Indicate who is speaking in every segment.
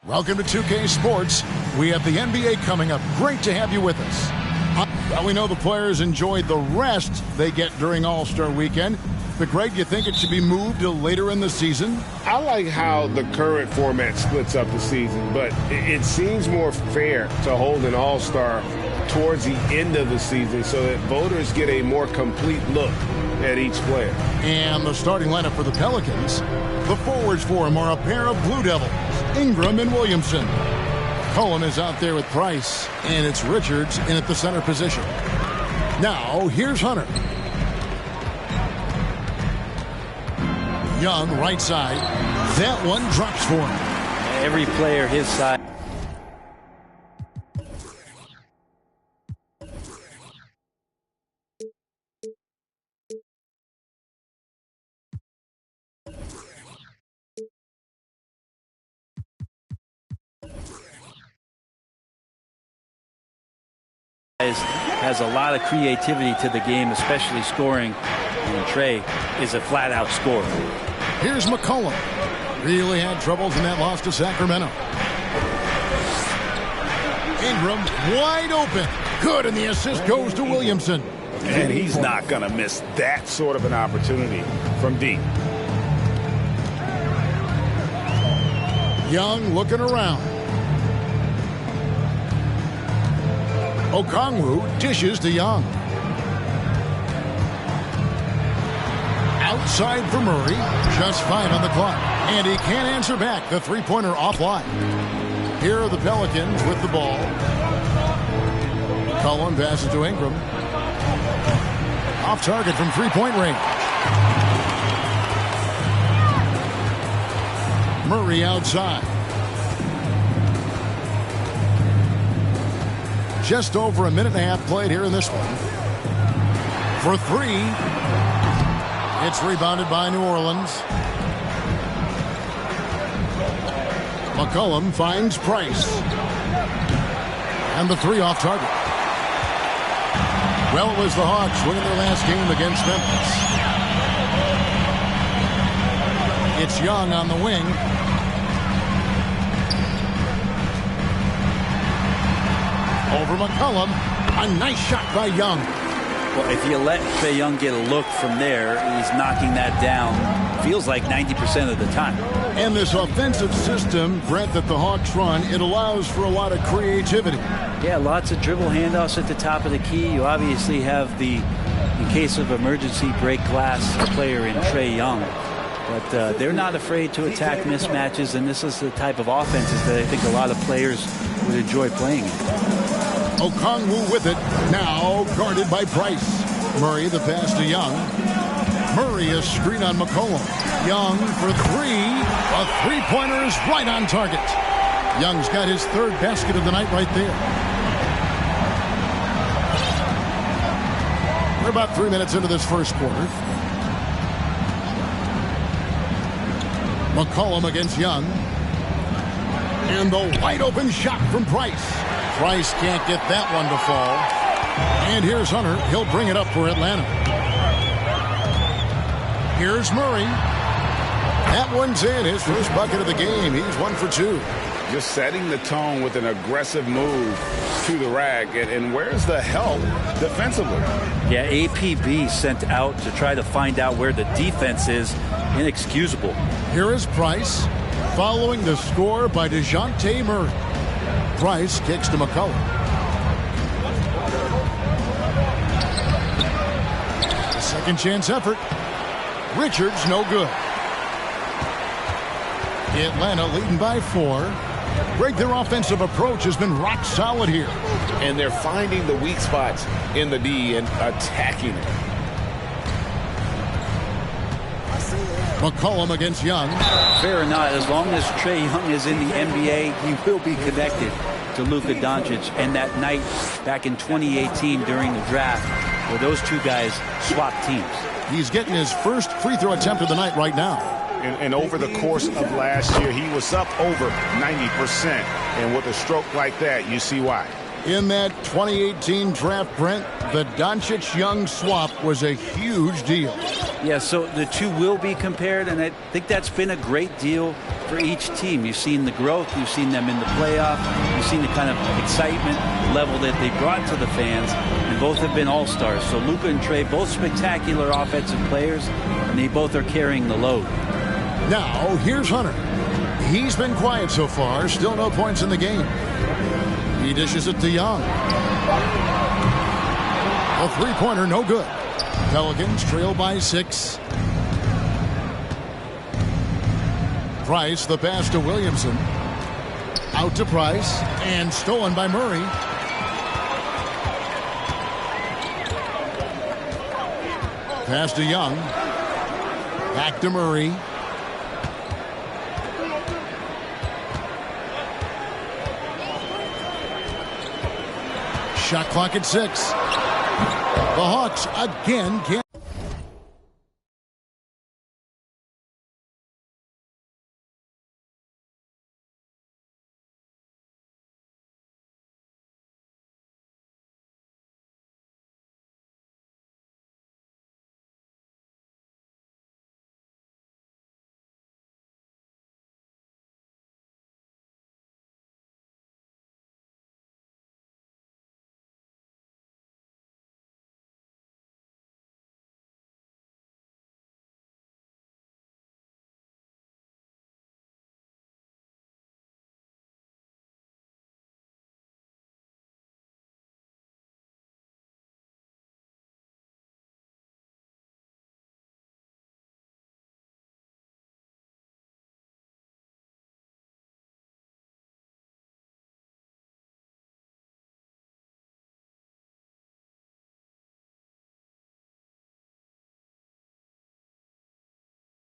Speaker 1: Welcome to 2K Sports. We have the NBA coming up. Great to have you with us. Well, we know the players enjoyed the rest they get during All-Star Weekend. But, Greg, do you think it should be moved to later in the season?
Speaker 2: I like how the current format splits up the season, but it seems more fair to hold an All-Star towards the end of the season so that voters get a more complete look at each player.
Speaker 1: And the starting lineup for the Pelicans. The forwards for them are a pair of Blue Devils, Ingram and Williamson. Cohen is out there with Price, and it's Richards in at the center position. Now, here's Hunter. Young, right side. That one drops for him.
Speaker 3: Every player his side. Has a lot of creativity to the game, especially scoring. And Trey is a flat-out scorer.
Speaker 1: Here's McCollum. Really had troubles in that loss to Sacramento. Ingram wide open. Good, and the assist goes to Williamson.
Speaker 4: And he's not going to miss that sort of an opportunity from deep.
Speaker 1: Young looking around. Okongwu dishes to Young. Outside for Murray. Just 5 on the clock. And he can't answer back. The three-pointer offline. Here are the Pelicans with the ball. Cullen passes to Ingram. Off target from three-point range. Murray outside. Just over a minute and a half played here in this one. For three. It's rebounded by New Orleans. McCollum finds Price. And the three off target. Well, it was the Hawks winning their last game against Memphis. It's Young on the wing. Over McCollum. A nice shot by Young.
Speaker 3: Well, if you let Trae Young get a look from there, he's knocking that down. Feels like 90% of the time.
Speaker 1: And this offensive system, Brent, that the Hawks run, it allows for a lot of creativity.
Speaker 3: Yeah, lots of dribble handoffs at the top of the key. You obviously have the, in case of emergency, break glass player in Trae Young. But they're not afraid to attack mismatches, and this is the type of offenses that I think a lot of players would enjoy playing in.
Speaker 1: Okongwu with it. Now guarded by Price. Murray the pass to Young. Murray a screen on McCollum. Young for three. A three-pointer is right on target. Young's got his third basket of the night right there. We're about 3 minutes into this first quarter. McCollum against Young. And the wide open shot from Price. Price can't get that one to fall. And here's Hunter. He'll bring it up for Atlanta. Here's Murray. That one's in. His first bucket of the game. He's 1 for 2.
Speaker 4: Just setting the tone with an aggressive move to the rack. And where's the help defensively?
Speaker 3: Yeah, APB sent out to try to find out where the defense is. Inexcusable.
Speaker 1: Here is Price. Following the score by DeJounte Murray. Price kicks to McCollum. A second chance effort. Richards no good. Atlanta leading by 4. Greg, their offensive approach has been rock solid here.
Speaker 2: And they're finding the weak spots in the D and attacking it.
Speaker 1: McCollum against Young.
Speaker 3: Fair or not, as long as Trae Young is in the NBA, he will be connected to Luka Doncic. And that night back in 2018 during the draft, where those two guys swapped teams.
Speaker 1: He's getting his first free throw attempt of the night right now.
Speaker 4: And over the course of last year, he was up over 90%. And with a stroke like that, you see why.
Speaker 1: In that 2018 draft, Brent, the Doncic-Young swap was a huge deal.
Speaker 3: Yeah, so the two will be compared, and I think that's been a great deal for each team. You've seen the growth. You've seen them in the playoff. You've seen the kind of excitement level that they brought to the fans, and both have been all-stars. So Luka and Trey, both spectacular offensive players, and they both are carrying the load.
Speaker 1: Now, here's Hunter. He's been quiet so far. Still no points in the game. He dishes it to Young. A three-pointer, no good. Pelicans trail by 6. Price, the pass to Williamson. Out to Price, and stolen by Murray. Pass to Young. Back to Murray. Shot clock at 6. The Hawks again can't.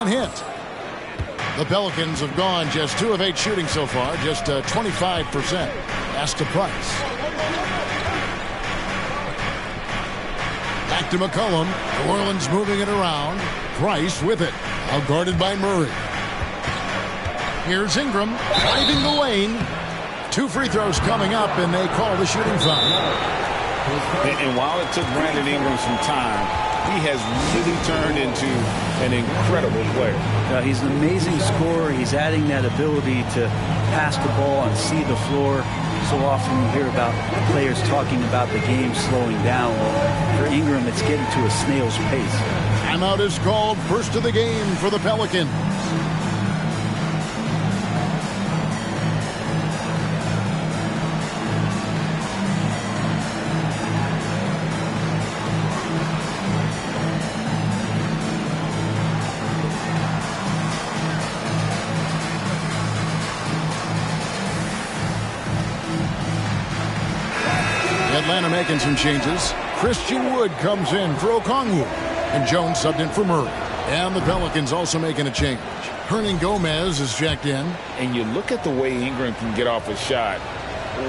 Speaker 1: Hit. The Pelicans have gone just 2 of 8 shooting so far, just 25%. Pass to Price. Back to McCollum. New Orleans moving it around. Price with it. Out guarded by Murray. Here's Ingram driving the lane. 2 free throws coming up, and they call the shooting foul.
Speaker 4: And while it took Brandon Ingram some time, he has really turned into an incredible player.
Speaker 3: He's an amazing scorer. He's adding that ability to pass the ball and see the floor. So often you hear about players talking about the game slowing down. Well, for Ingram, it's getting to a snail's pace.
Speaker 1: Timeout is called. First of the game for the Pelicans. Atlanta making some changes. Christian Wood comes in for Okongwu, and Jones subbed in for Murray. And the Pelicans also making a change. Hernan Gomez is checked in.
Speaker 4: And you look at the way Ingram can get off a shot.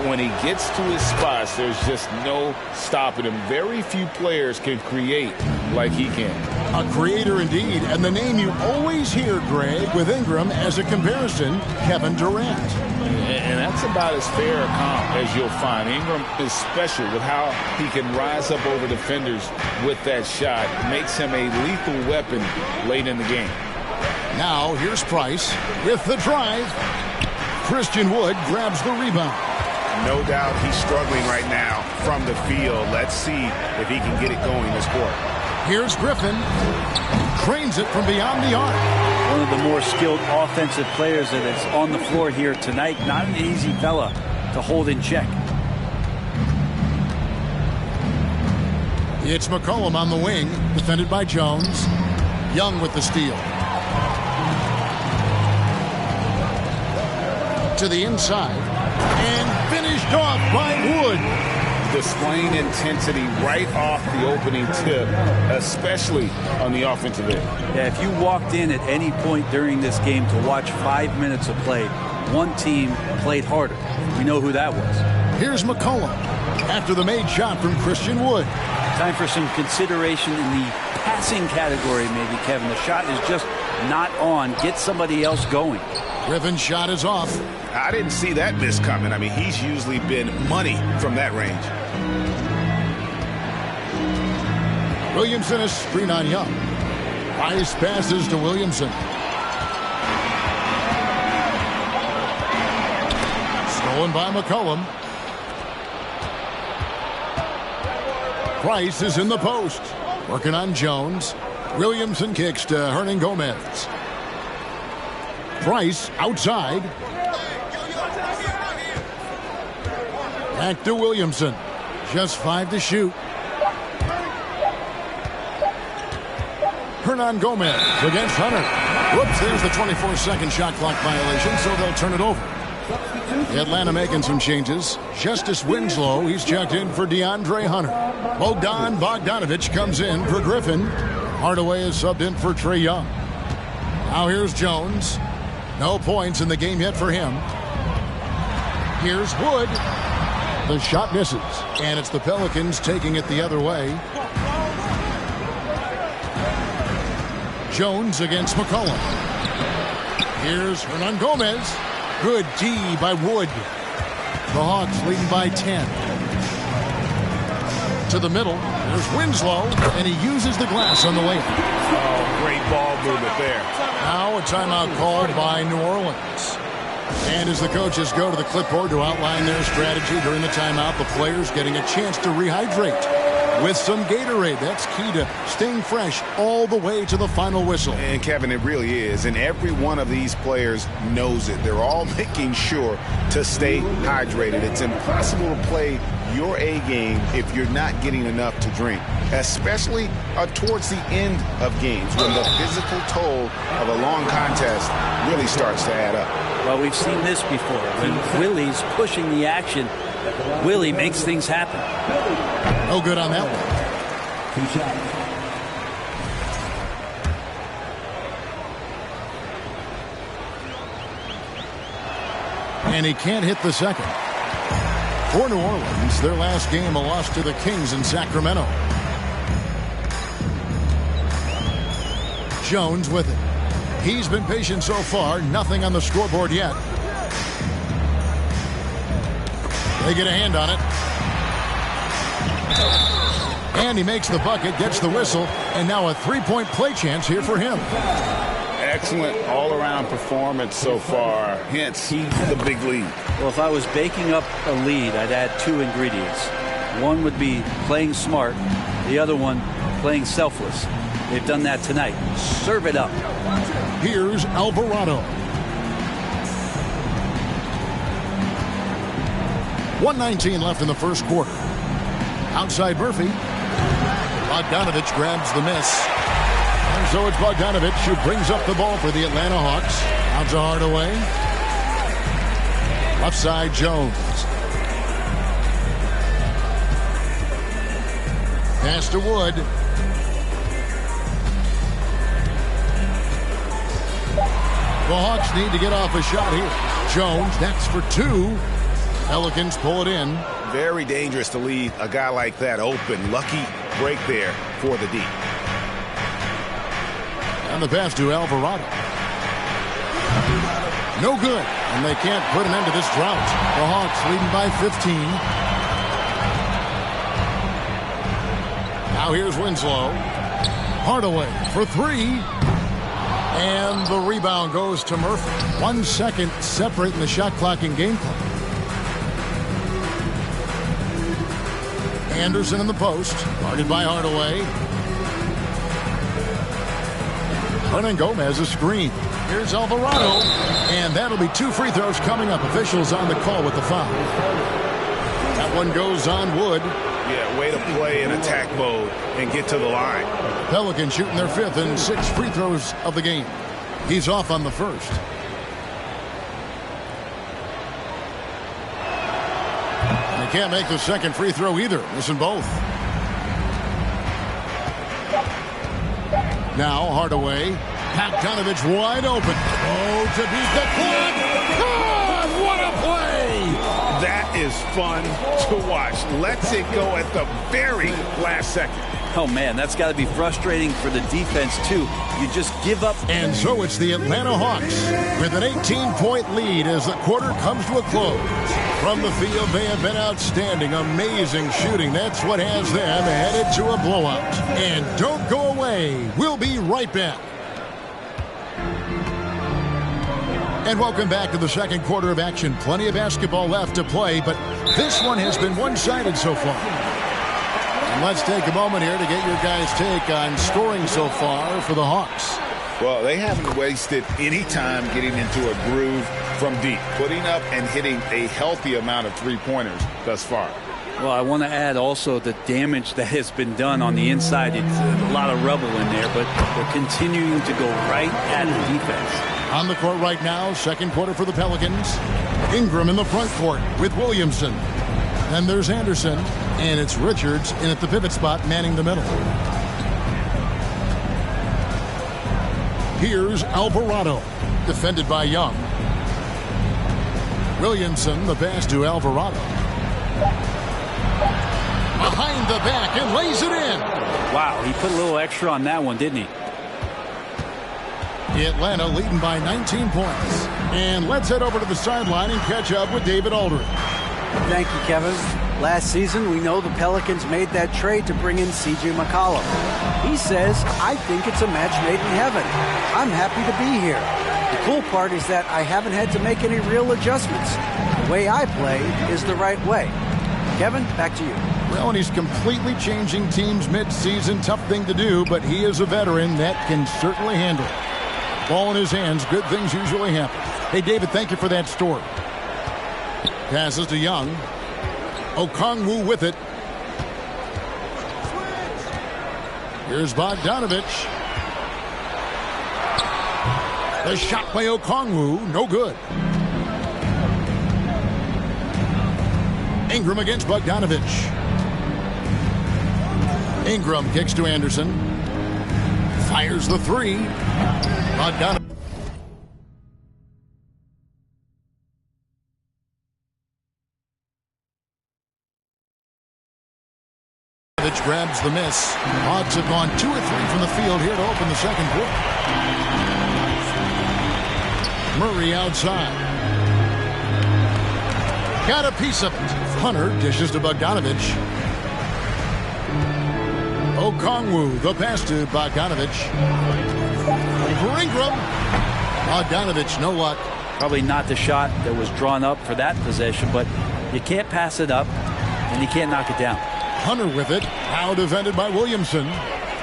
Speaker 4: When he gets to his spots, there's just no stopping him. Very few players can create like he can.
Speaker 1: A creator indeed, and the name you always hear, Greg, with Ingram as a comparison, Kevin Durant.
Speaker 4: And that's about as fair a comp as you'll find. Ingram is special with how he can rise up over defenders with that shot. It makes him a lethal weapon late in the game.
Speaker 1: Now here's Price with the drive. Christian Wood grabs the rebound.
Speaker 2: No doubt he's struggling right now from the field. Let's see if he can get it going this quarter.
Speaker 1: Here's Griffin. Cranes it from beyond the arc.
Speaker 3: One of the more skilled offensive players that is on the floor here tonight. Not an easy fella to hold in check.
Speaker 1: It's McCollum on the wing, defended by Jones. Young with the steal. To the inside. And finished off by Wood.
Speaker 4: Displaying intensity right off the opening tip, especially on the offensive end.
Speaker 3: Yeah, if you walked in at any point during this game to watch 5 minutes of play, one team played harder. We know who that was.
Speaker 1: Here's McCollum after the made shot from Christian Wood.
Speaker 3: Time for some consideration in the passing category, maybe, Kevin. The shot is just not on. Get somebody else going.
Speaker 1: Griffin's shot is off.
Speaker 2: I didn't see that miss coming. I mean, he's usually been money from that range.
Speaker 1: Williamson is screen on Young. Price passes to Williamson. Stolen by McCollum. Price is in the post. Working on Jones. Williamson kicks to Hernan Gomez. Price outside. Back to Williamson. Just 5 to shoot. Hernan Gomez against Hunter. Whoops, there's the 24-second shot clock violation, so they'll turn it over. Atlanta making some changes. Justice Winslow, he's checked in for DeAndre Hunter. Bogdan Bogdanovic comes in for Griffin. Hardaway is subbed in for Trae Young. Now here's Jones. No points in the game yet for him. Here's Wood. The shot misses, and it's the Pelicans taking it the other way. Jones against McCollum. Here's Hernan Gomez. Good D by Wood. The Hawks leading by 10. To the middle. There's Winslow, and he uses the glass on the way.
Speaker 2: Oh, great ball movement there.
Speaker 1: Now a timeout called by New Orleans. And as the coaches go to the clipboard to outline their strategy during the timeout, the players getting a chance to rehydrate with some Gatorade. That's key to staying fresh all the way to the final whistle.
Speaker 2: And Kevin, it really is. And every one of these players knows it. They're all making sure to stay hydrated. It's impossible to play your A game if you're not getting enough to drink, especially towards the end of games when the physical toll of a long contest really starts to add up.
Speaker 3: Well, we've seen this before. When Willie's pushing the action, Willie makes things happen.
Speaker 1: No good on that one. And he can't hit the second. For New Orleans, their last game, a loss to the Kings in Sacramento. Jones with it. He's been patient so far. Nothing on the scoreboard yet. They get a hand on it. And he makes the bucket, gets the whistle, and now a three-point play chance here for him.
Speaker 4: Excellent all-around performance so far, hence the big lead.
Speaker 3: Well, if I was baking up a lead, I'd add 2 ingredients. One would be playing smart, the other one playing selfless. They've done that tonight. Serve it up.
Speaker 1: Here's Alvarado. 1:19 left in the first quarter. Outside Murphy. Bogdanovic grabs the miss. And so it's Bogdanovic who brings up the ball for the Atlanta Hawks. Out to Hardaway. Left side Jones. Pass to Wood. The Hawks need to get off a shot here. Jones, that's for 2. Pelicans pull it in.
Speaker 2: Very dangerous to leave a guy like that open. Lucky break there for the D.
Speaker 1: And the pass to Alvarado. No good. And they can't put an end to this drought. The Hawks leading by 15. Now here's Winslow. Hardaway for 3. And the rebound goes to Murphy. 1 second separating the shot clock and game clock. Anderson in the post. Guarded by Hardaway. Hernan Gomez a screen. Here's Alvarado. And that'll be 2 free throws coming up. Officials on the call with the foul. That one goes on Wood.
Speaker 2: Yeah, way to play in attack mode and get to the line.
Speaker 1: Pelicans shooting their 5th and 6th free throws of the game. He's off on the first. And he can't make the second free throw either. Missing both. Now Hardaway. Bogdanovic wide open. Oh, to beat the clock. God, what a play!
Speaker 2: That is fun to watch. Lets it go at the very last second.
Speaker 3: Oh, man, that's got to be frustrating for the defense, too. You just give up.
Speaker 1: And so it's the Atlanta Hawks with an 18-point lead as the quarter comes to a close. From the field, they have been outstanding. Amazing shooting. That's what has them headed to a blowout. And don't go away. We'll be right back. And welcome back to the second quarter of action. Plenty of basketball left to play, but this one has been one-sided so far. And let's take a moment here to get your guys' take on scoring so far for the Hawks.
Speaker 4: Well, they haven't wasted any time getting into a groove from deep, putting up and hitting a healthy amount of three-pointers thus far.
Speaker 3: Well, I want to add also the damage that has been done on the inside. It's a lot of rubble in there, but they're continuing to go right at the defense.
Speaker 1: On the court right now, second quarter for the Pelicans. Ingram in the front court with Williamson. Then there's Anderson, and it's Richards in at the pivot spot, manning the middle. Here's Alvarado, defended by Young. Williamson, the pass to Alvarado. Behind the back and lays it in.
Speaker 3: Wow, he put a little extra on that one, didn't he?
Speaker 1: Atlanta leading by 19 points. And let's head over to the sideline and catch up with David Aldridge.
Speaker 5: Thank you, Kevin. Last season, we know the Pelicans made that trade to bring in C.J. McCollum. He says, I think it's a match made in heaven. I'm happy to be here. The cool part is that I haven't had to make any real adjustments. The way I play is the right way. Kevin, back to you.
Speaker 1: Well, and he's completely changing teams mid-season. Tough thing to do, but he is a veteran that can certainly handle it. Ball in his hands. Good things usually happen. Hey, David, thank you for that story. Passes to Young. Okongwu with it. Here's Bogdanovich. The shot by Okongwu, no good. Ingram against Bogdanovich. Ingram kicks to Anderson. Fires the three. Bogdanovich. Grabs the miss. Hawks have gone 2 or 3 from the field here to open the second quarter. Murray outside. Got a piece of it. Hunter dishes to Bogdanovich. Okongwu, the pass to Bogdanovich. For Ingram. Bogdanovich, no luck.
Speaker 3: Probably not the shot that was drawn up for that possession, but you can't pass it up, and you can't knock it down.
Speaker 1: Hunter with it. Now defended by Williamson.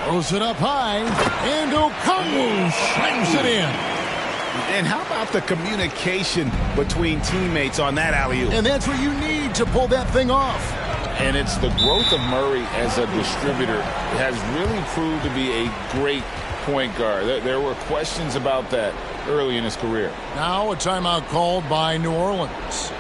Speaker 1: Throws it up high. And Okongwu slams it in.
Speaker 4: And how about the communication between teammates on that alley-oop?
Speaker 1: And that's what you need to pull that thing off.
Speaker 4: And it's the growth of Murray as a distributor has really proved to be a great point guard. There were questions about that early in his career.
Speaker 1: Now a timeout called by New Orleans.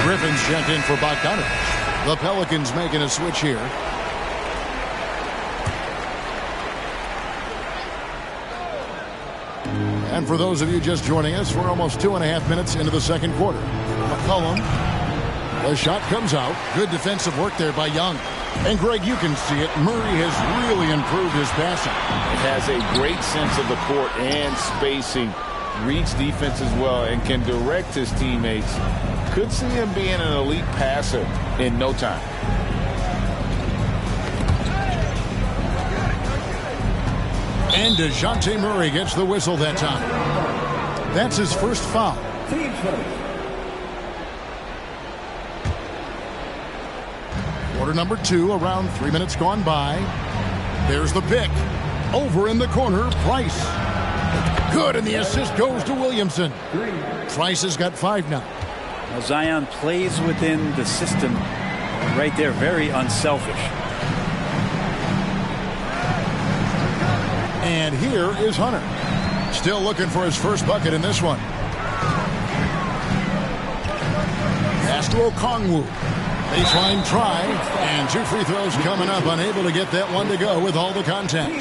Speaker 1: Griffin's checked in for Bogdanovich. The Pelicans making a switch here. And for those of you just joining us, we're almost 2.5 minutes into the second quarter. McCollum. The shot comes out. Good defensive work there by Young. And Greg, you can see it. Murray has really improved his passing.
Speaker 4: He has a great sense of the court and spacing. Reads defense as well and can direct his teammates. Could see him being an elite passer in no time.
Speaker 1: And DeJounte Murray gets the whistle that time. That's his first foul. Quarter number 2, around 3 minutes gone by. There's the pick. Over in the corner, Price. Good, and the assist goes to Williamson. Price has got 5 now.
Speaker 3: Well, Zion plays within the system right there, very unselfish.
Speaker 1: And here is Hunter. Still looking for his first bucket in this one. Pass to Okongwu. Baseline try, and 2 free throws coming up. Unable to get that one to go with all the contact.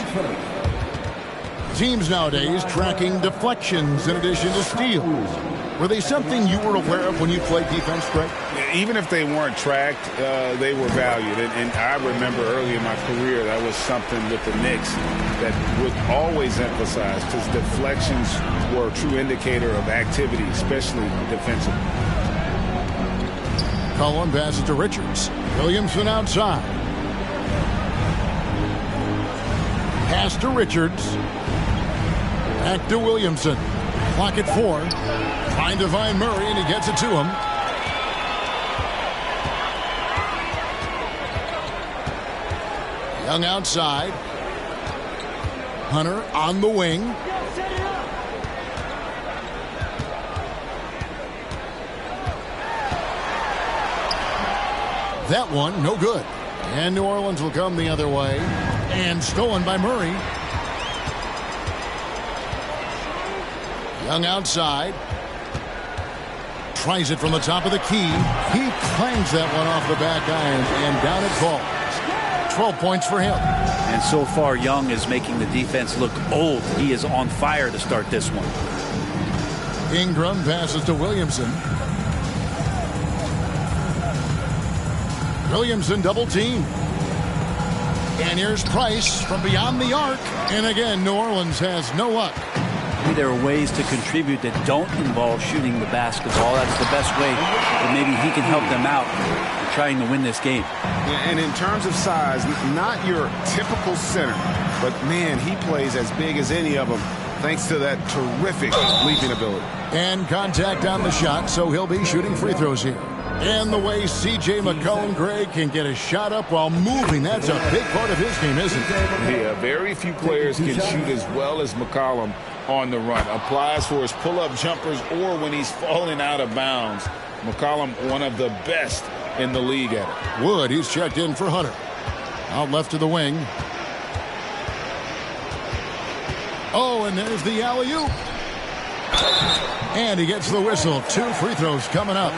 Speaker 1: Teams nowadays tracking deflections in addition to steals. Were they something you were aware of when you played defense, Greg?
Speaker 4: Even if they weren't tracked, they were valued. And I remember early in my career, that was something with the Knicks that would always emphasize, because deflections were a true indicator of activity, especially defensively.
Speaker 1: Cullen passes to Richards. Williamson outside. Pass to Richards. Back to Williamson. Clock at 4. Trying to find Murray, and he gets it to him. Young outside. Hunter on the wing. That one, no good. And New Orleans will come the other way. And stolen by Murray. Young outside. Tries it from the top of the key. He clangs that one off the back iron, and down it falls. 12 points for him.
Speaker 3: And so far, Young is making the defense look old. He is on fire to start this one.
Speaker 1: Ingram passes to Williamson. Williamson double team. And here's Price from beyond the arc. And again, New Orleans has no luck.
Speaker 3: Maybe there are ways to contribute that don't involve shooting the basketball. That's the best way that maybe he can help them out in trying to win this game.
Speaker 2: And in terms of size, not your typical center, but man, he plays as big as any of them thanks to that terrific leaping ability.
Speaker 1: And contact on the shot, so he'll be shooting free throws here. And the way C.J. McCollum, Greg, can get a shot up while moving, that's a big part of his game, isn't it?
Speaker 4: Yeah, very few players can shoot as well as McCollum on the run. Applies for his pull-up jumpers or when he's falling out of bounds. McCollum, one of the best in the league at it.
Speaker 1: Wood, he's checked in for Hunter. Out left to the wing. Oh, and there's the alley-oop. And he gets the whistle. 2 free throws coming up.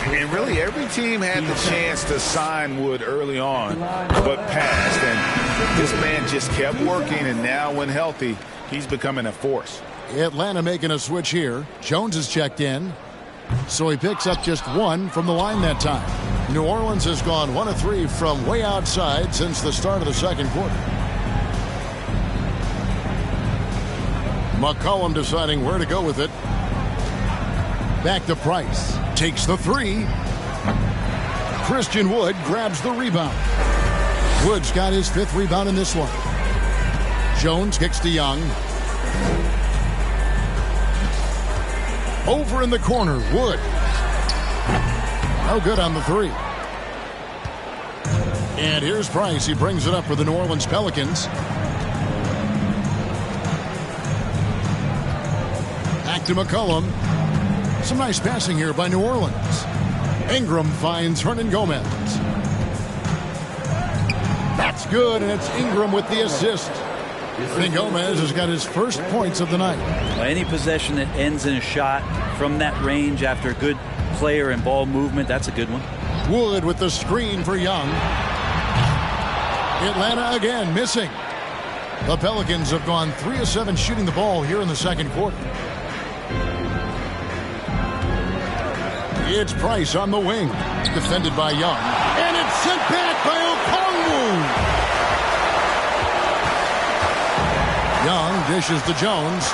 Speaker 4: And really, every team had the chance to sign Wood early on, but passed. And this man just kept working, and now when healthy, he's becoming a force.
Speaker 1: Atlanta making a switch here. Jones is checked in, so he picks up just 1 from the line that time. New Orleans has gone 1 of 3 from way outside since the start of the second quarter. McCollum deciding where to go with it. Back to Price. Takes the 3. Christian Wood grabs the rebound. Wood's got his 5th rebound in this one. Jones kicks to Young. Over in the corner, Wood. No good on the 3. And here's Price. He brings it up for the New Orleans Pelicans. Back to McCollum. Some nice passing here by New Orleans. Ingram finds Hernan Gomez. That's good, and it's Ingram with the assist. And Gomez has got his first points of the night.
Speaker 3: Any possession that ends in a shot from that range after good player and ball movement, that's a good one.
Speaker 1: Wood with the screen for Young. Atlanta again missing. The Pelicans have gone 3 of 7 shooting the ball here in the second quarter. It's Price on the wing. Defended by Young. And it's sent back by Okongwu. Young dishes to Jones.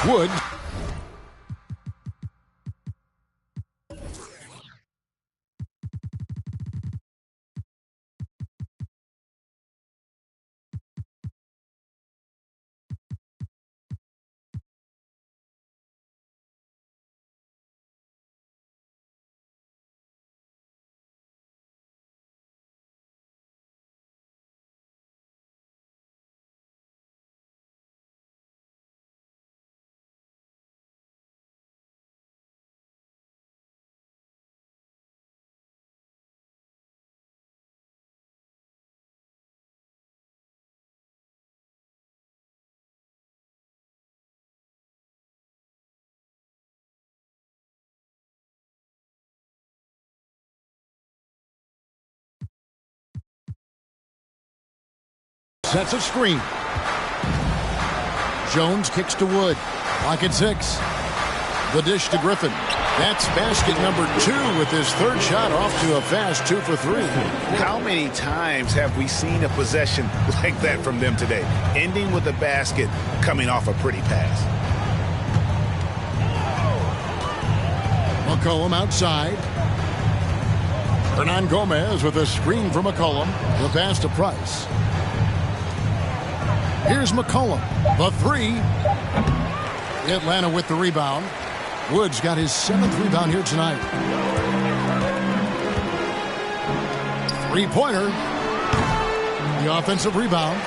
Speaker 1: Wood sets a screen. Jones kicks to Wood. Pocket 6. The dish to Griffin. That's basket number 2 with his third shot off to a fast 2 for 3.
Speaker 4: How many times have we seen a possession like that from them today? Ending with a basket, coming off a pretty pass.
Speaker 1: McCollum outside. Hernan Gomez with a screen for McCollum. The pass to Price. Here's McCollum. The 3. Atlanta with the rebound. Woods got his 7th rebound here tonight. 3-pointer. The offensive rebound.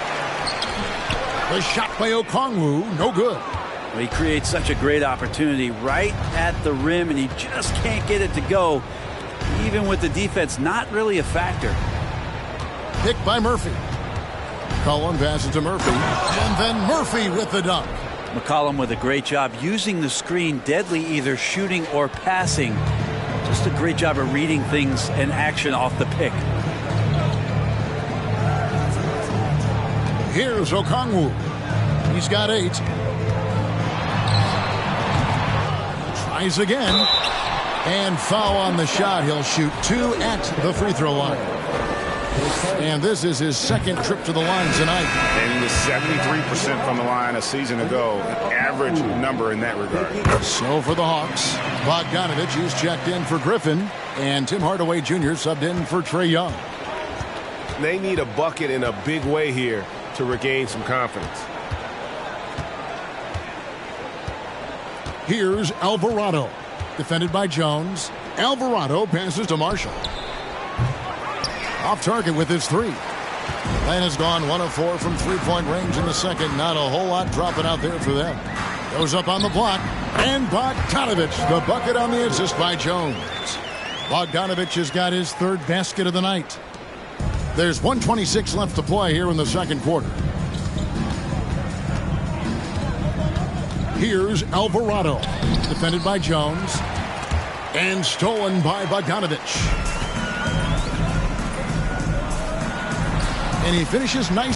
Speaker 1: The shot by Okongwu. No good.
Speaker 3: Well, he creates such a great opportunity right at the rim, and he just can't get it to go. Even with the defense not really a factor.
Speaker 1: Picked by Murphy. Cullen passes to Murphy. And then Murphy with the dunk.
Speaker 3: McCollum with a great job using the screen, deadly either shooting or passing. Just a great job of reading things and action off the pick.
Speaker 1: Here's Okongwu. He's got 8. Tries again. And foul on the shot. He'll shoot 2 at the free throw line. And this is his 2nd trip to the line tonight.
Speaker 4: And he was 73% from the line a season ago. An average number in that regard.
Speaker 1: So for the Hawks, Bogdanovich is checked in for Griffin. And Tim Hardaway Jr. subbed in for Trae Young.
Speaker 2: They need a bucket in a big way here to regain some confidence.
Speaker 1: Here's Alvarado. Defended by Jones. Alvarado passes to Marshall. Off target with his 3. Atlanta's gone 1 of 4 from 3-point range in the second. Not a whole lot dropping out there for them. Goes up on the block. And Bogdanovich, the bucket on the assist by Jones. Bogdanovich has got his 3rd basket of the night. There's 1:26 left to play here in the second quarter. Here's Alvarado. Defended by Jones. And stolen by Bogdanovich. And he finishes nice.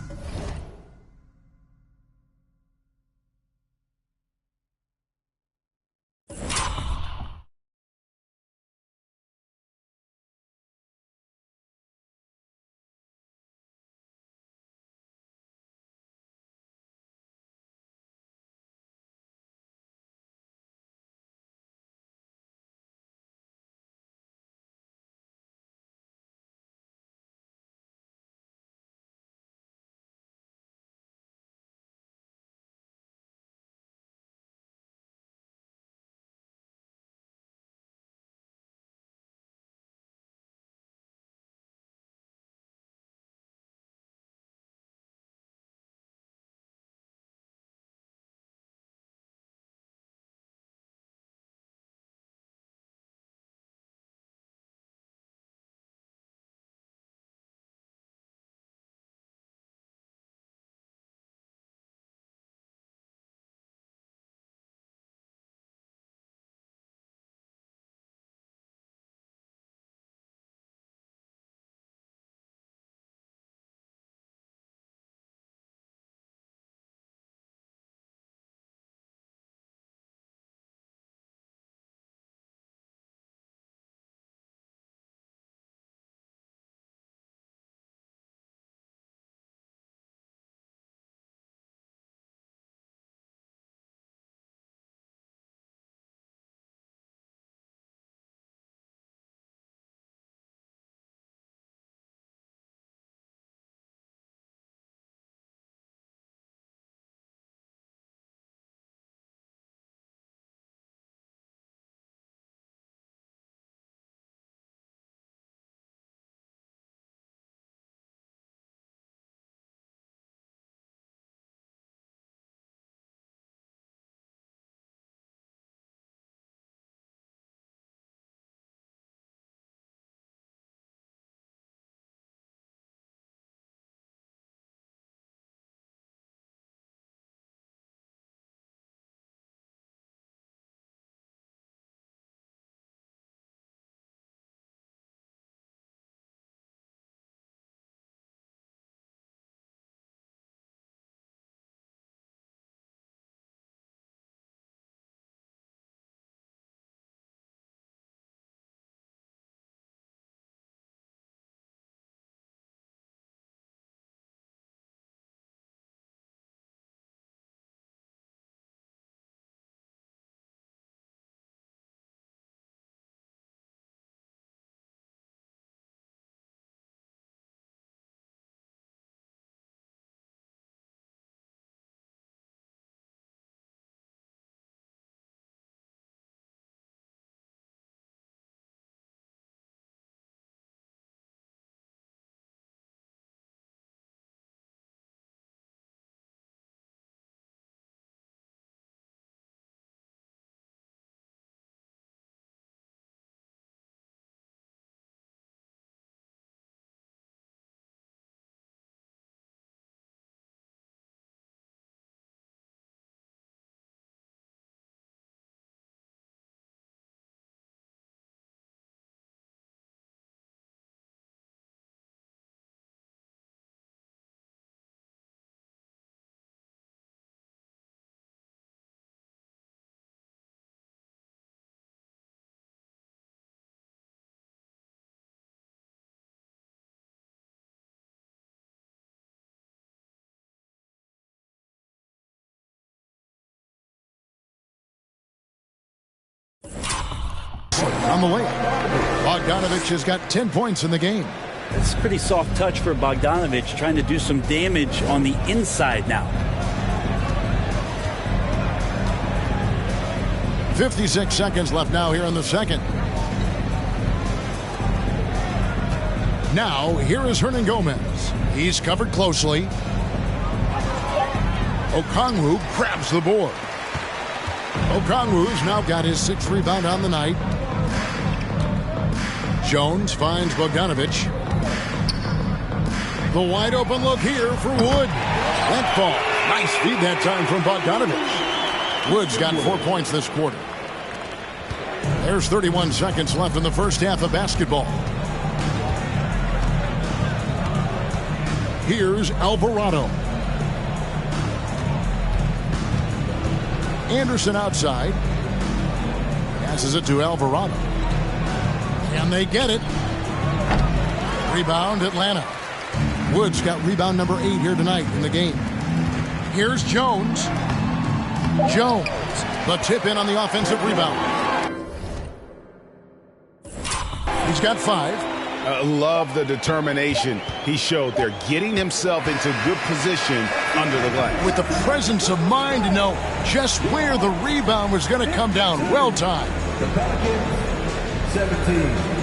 Speaker 1: on the way. Bogdanovich has got 10 points in the game.
Speaker 3: It's a pretty soft touch for Bogdanovich, trying to do some damage on the inside now.
Speaker 1: 56 seconds left now here in the second. Now, here is Hernan Gomez. He's covered closely. Okongwu grabs the board. Okongwu's now got his 6th rebound on the night. Jones finds Bogdanovich. The wide open look here for Wood. That ball. Nice feed that time from Bogdanovich. Wood's got 4 points this quarter. There's 31 seconds left in the first half of basketball. Here's Alvarado. Anderson outside. Passes it to Alvarado. And they get it. Rebound, Atlanta. Wood's got rebound number 8 here tonight in the game. Here's Jones. Jones, the tip in on the offensive rebound. He's got 5.
Speaker 4: I love the determination he showed there, getting himself into good position under the glass.
Speaker 1: With the presence of mind to know just where the rebound was going to come down. Well timed.
Speaker 6: The Pelicans 17.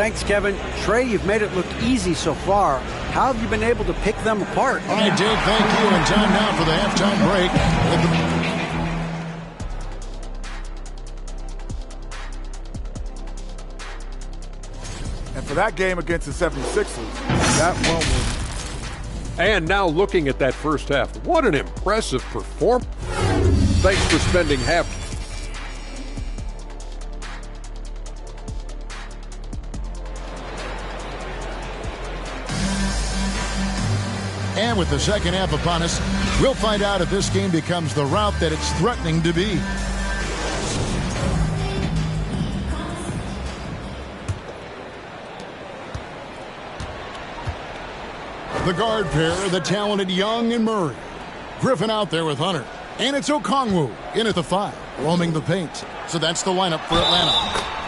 Speaker 5: Thanks, Kevin. Trey, you've made it look easy so far. How have you been able to pick them apart?
Speaker 1: All right, Dave, thank you. And time now for the halftime break.
Speaker 7: And for that game against the 76ers, that one was...
Speaker 8: And now looking at that first half, what an impressive performance. Thanks for spending half.
Speaker 1: And with the second half upon us, we'll find out if this game becomes the rout that it's threatening to be. The guard pair, the talented Young and Murray. Griffin out there with Hunter. And it's Okongwu in at the 5, roaming the paint. So that's the lineup for Atlanta.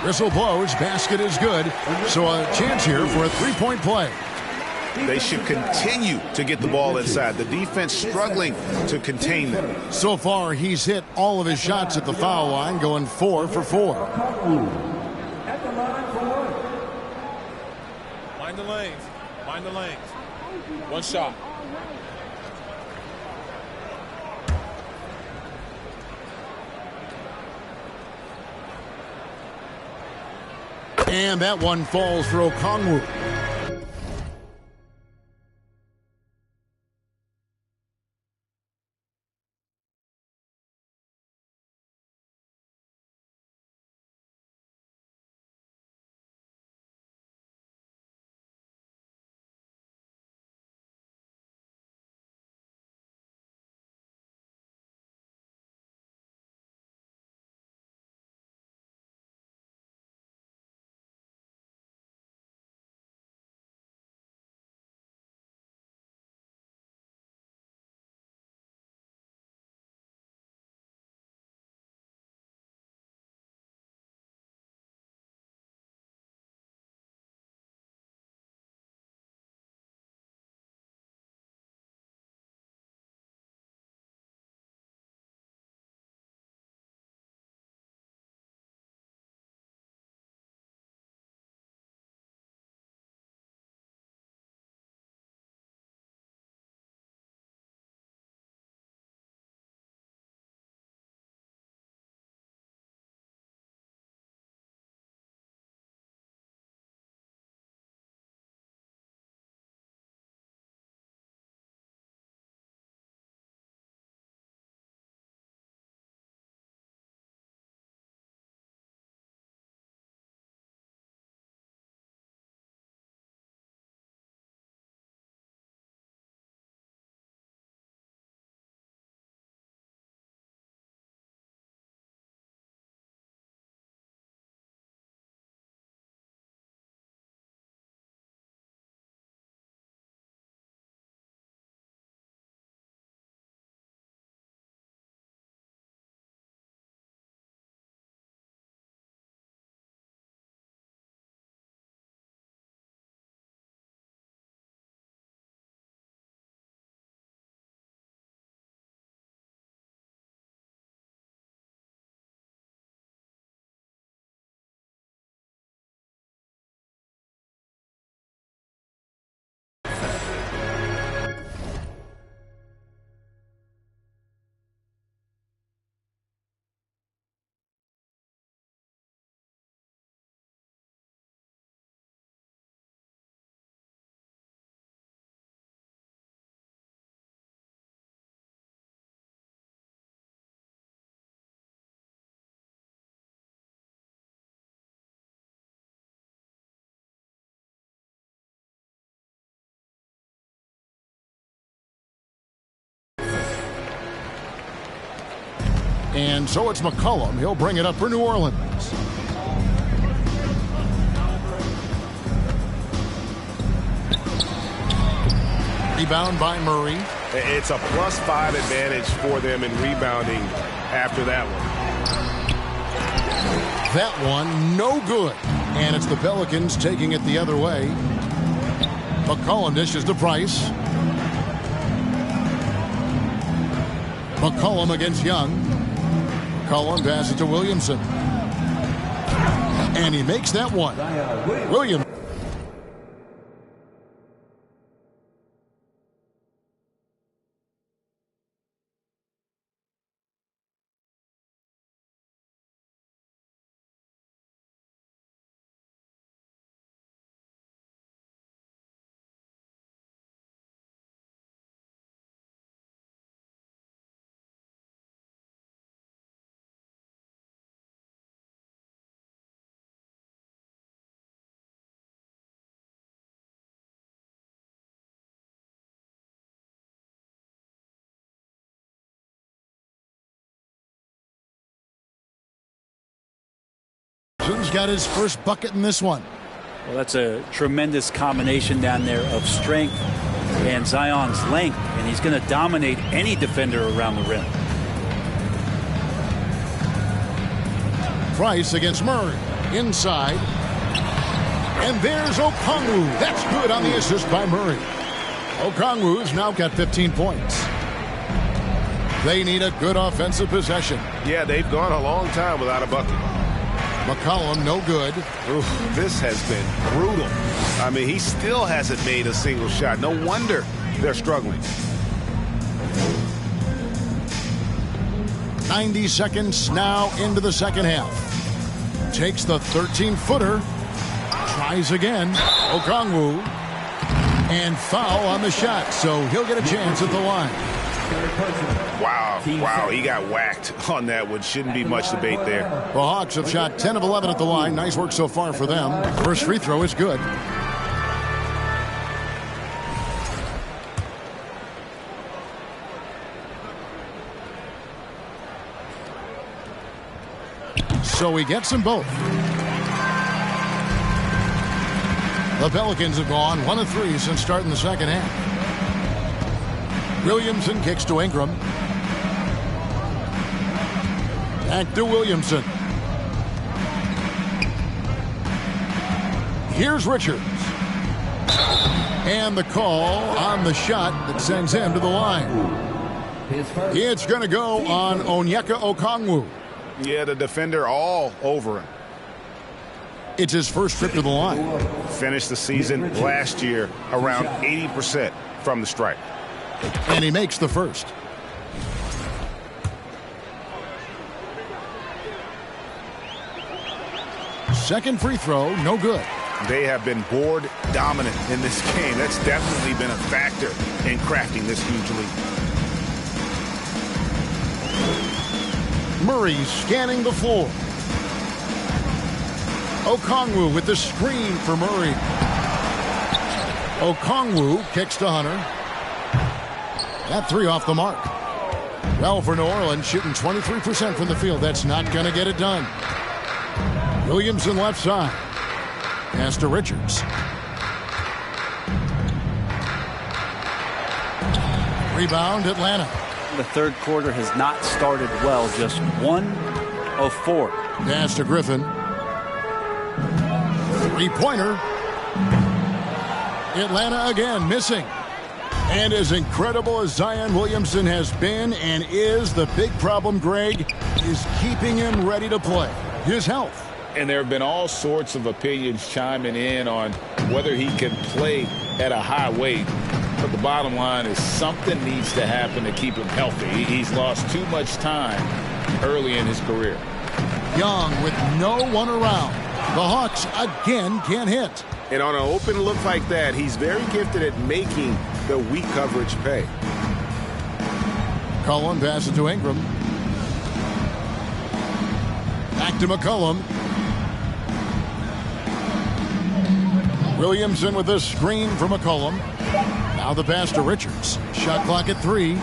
Speaker 1: Whistle blows, basket is good. So a chance here for a three-point play.
Speaker 4: They should continue to get the ball inside. The defense struggling to contain them.
Speaker 1: So far, he's hit all of his shots at the foul line, going 4 for 4.
Speaker 9: Mind the lanes. Mind the lanes. One shot.
Speaker 1: And that one falls for Okongwu. And so it's McCollum. He'll bring it up for New Orleans. Rebound by Murray.
Speaker 2: It's a +5 advantage for them in rebounding after that one.
Speaker 1: That one, no good. And it's the Pelicans taking it the other way. McCollum dishes to Price. McCollum against Young. McCollum passes to Williamson. And he makes that one. Williams. Williamson's got his first bucket in this one.
Speaker 3: Well, that's a tremendous combination down there of strength and Zion's length, and he's going to dominate any defender around the rim.
Speaker 1: Price against Murray. Inside. And there's Okongwu. That's good on the assist by Murray. Okongwu's now got 15 points. They need a good offensive possession.
Speaker 2: Yeah, they've gone a long time without a bucket.
Speaker 1: McCollum, no good.
Speaker 2: Oof, this has been brutal. I mean, he still hasn't made a single shot. No wonder they're struggling.
Speaker 1: 90 seconds now into the second half. Takes the 13-footer. Tries again. Okongwu. And foul on the shot, so he'll get a chance at the line.
Speaker 2: Wow, he got whacked on that one. Shouldn't be much debate there.
Speaker 1: The Hawks have shot 10 of 11 at the line. Nice work so far for them. First free throw is good. So he gets them both. The Pelicans have gone 1 of 3 since starting the second half. Williamson kicks to Ingram. Back to Williamson. Here's Richards. And the call on the shot that sends him to the line. It's going to go on Onyeka Okongwu.
Speaker 2: Yeah, the defender all over him.
Speaker 1: It's his first trip to the line.
Speaker 2: Finished the season last year around 80% from the stripe.
Speaker 1: And he makes the first. Second free throw, no good.
Speaker 2: They have been board dominant in this game. That's definitely been a factor in crafting this huge lead.
Speaker 1: Murray scanning the floor. Okongwu with the screen for Murray. Okongwu kicks to Hunter. That three off the mark. Well, for New Orleans, shooting 23% from the field. That's not going to get it done. Williamson left side. Pass to Richards. Rebound, Atlanta.
Speaker 3: The third quarter has not started well. Just 1 of 4.
Speaker 1: Pass to Griffin. Three-pointer. Atlanta again missing. And as incredible as Zion Williamson has been and is, the big problem, Greg, is keeping him ready to play. His health.
Speaker 4: And there have been all sorts of opinions chiming in on whether he can play at a high weight. But the bottom line is something needs to happen to keep him healthy. He's lost too much time early in his career.
Speaker 1: Young with no one around. The Hawks again can't hit.
Speaker 2: And on an open look like that, he's very gifted at making the weak coverage pay.
Speaker 1: Cullen passes to Ingram. Back to McCollum. Williamson with the screen for McCollum. Now the pass to Richards. Shot clock at 3.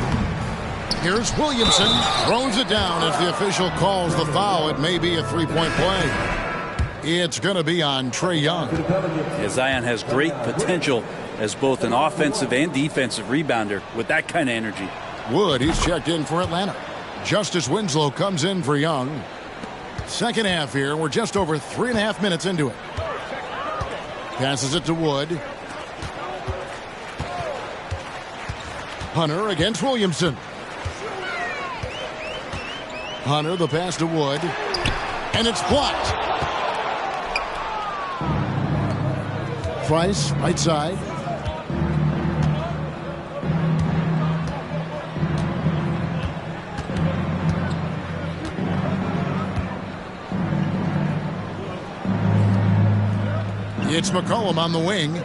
Speaker 1: Here's Williamson. Throws it down as the official calls the foul. It may be a three-point play. It's going to be on Trae Young.
Speaker 3: Yeah, Zion has great potential as both an offensive and defensive rebounder with that kind of energy.
Speaker 1: Wood, he's checked in for Atlanta. Justice Winslow comes in for Young. Second half here. We're just over 3.5 minutes into it. Passes it to Wood. Hunter against Williamson. Hunter, the pass to Wood. And it's blocked. Price, right side. It's McCollum on the wing.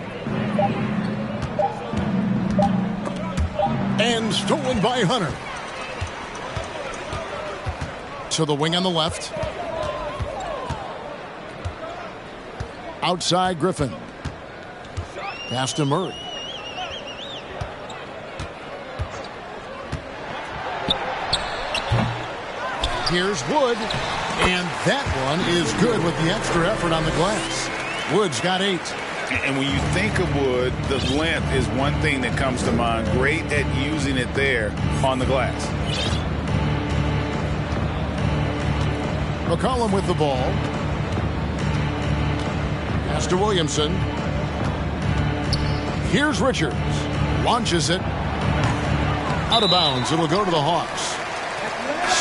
Speaker 1: And stolen by Hunter. To the wing on the left. Outside Griffin. Pass to Murray. Here's Wood. And that one is good with the extra effort on the glass. Wood's got 8.
Speaker 4: And when you think of Wood, the length is one thing that comes to mind. Great at using it there on the glass.
Speaker 1: McCollum with the ball. Pass to Williamson. Here's Richards. Launches it. Out of bounds. It'll go to the Hawks.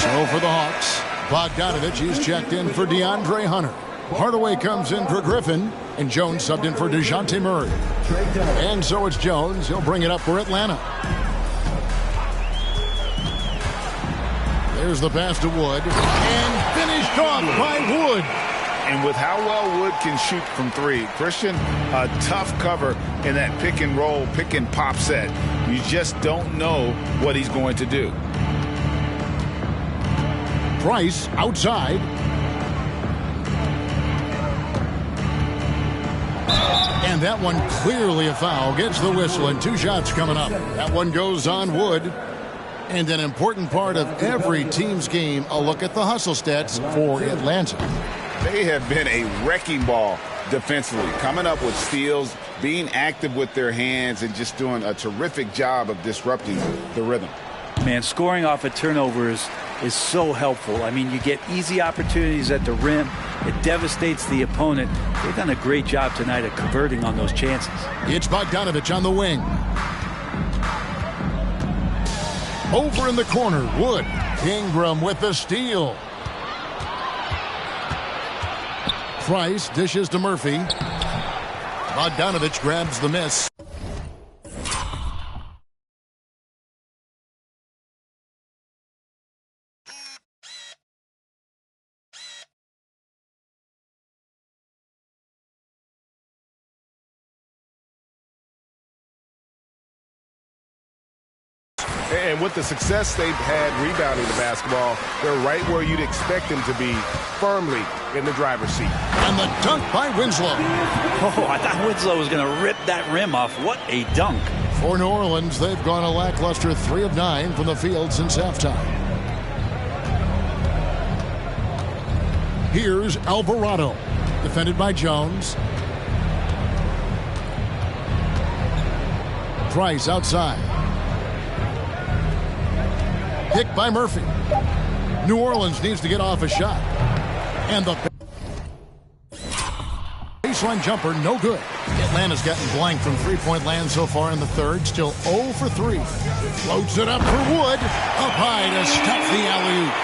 Speaker 1: So for the Hawks, Bogdanovich is checked in for DeAndre Hunter. Hardaway comes in for Griffin, and Jones subbed in for DeJounte Murray. And so it's Jones. He'll bring it up for Atlanta. There's the pass to Wood. And finished off by Wood.
Speaker 4: And with how well Wood can shoot from 3, Christian, a tough cover in that pick and roll, pick and pop set. You just don't know what he's going to do.
Speaker 1: Price outside. And that one clearly a foul. Gets the whistle, and 2 shots coming up. That one goes on Wood. And an important part of every team's game, a look at the hustle stats for Atlanta.
Speaker 4: They have been a wrecking ball defensively, coming up with steals, being active with their hands, and just doing a terrific job of disrupting the rhythm.
Speaker 3: Man, scoring off of turnovers is so helpful. I mean, you get easy opportunities at the rim. It devastates the opponent. They've done a great job tonight of converting on those chances.
Speaker 1: It's Bogdanovich on the wing. Over in the corner, Wood. Ingram with the steal. Price dishes to Murphy. Bogdanovich grabs the miss.
Speaker 2: And with the success they've had rebounding the basketball, they're right where you'd expect them to be, firmly in the driver's seat.
Speaker 1: And the dunk by Winslow.
Speaker 3: Oh, I thought Winslow was going to rip that rim off. What a dunk.
Speaker 1: For New Orleans, they've gone a lackluster 3 of 9 from the field since halftime. Here's Alvarado, defended by Jones. Price outside. Picked by Murphy. New Orleans needs to get off a shot. And the baseline jumper, no good. Atlanta's gotten blank from three-point land so far in the third. Still 0 for 3. Floats it up for Wood. Up high to stop the alley-oop.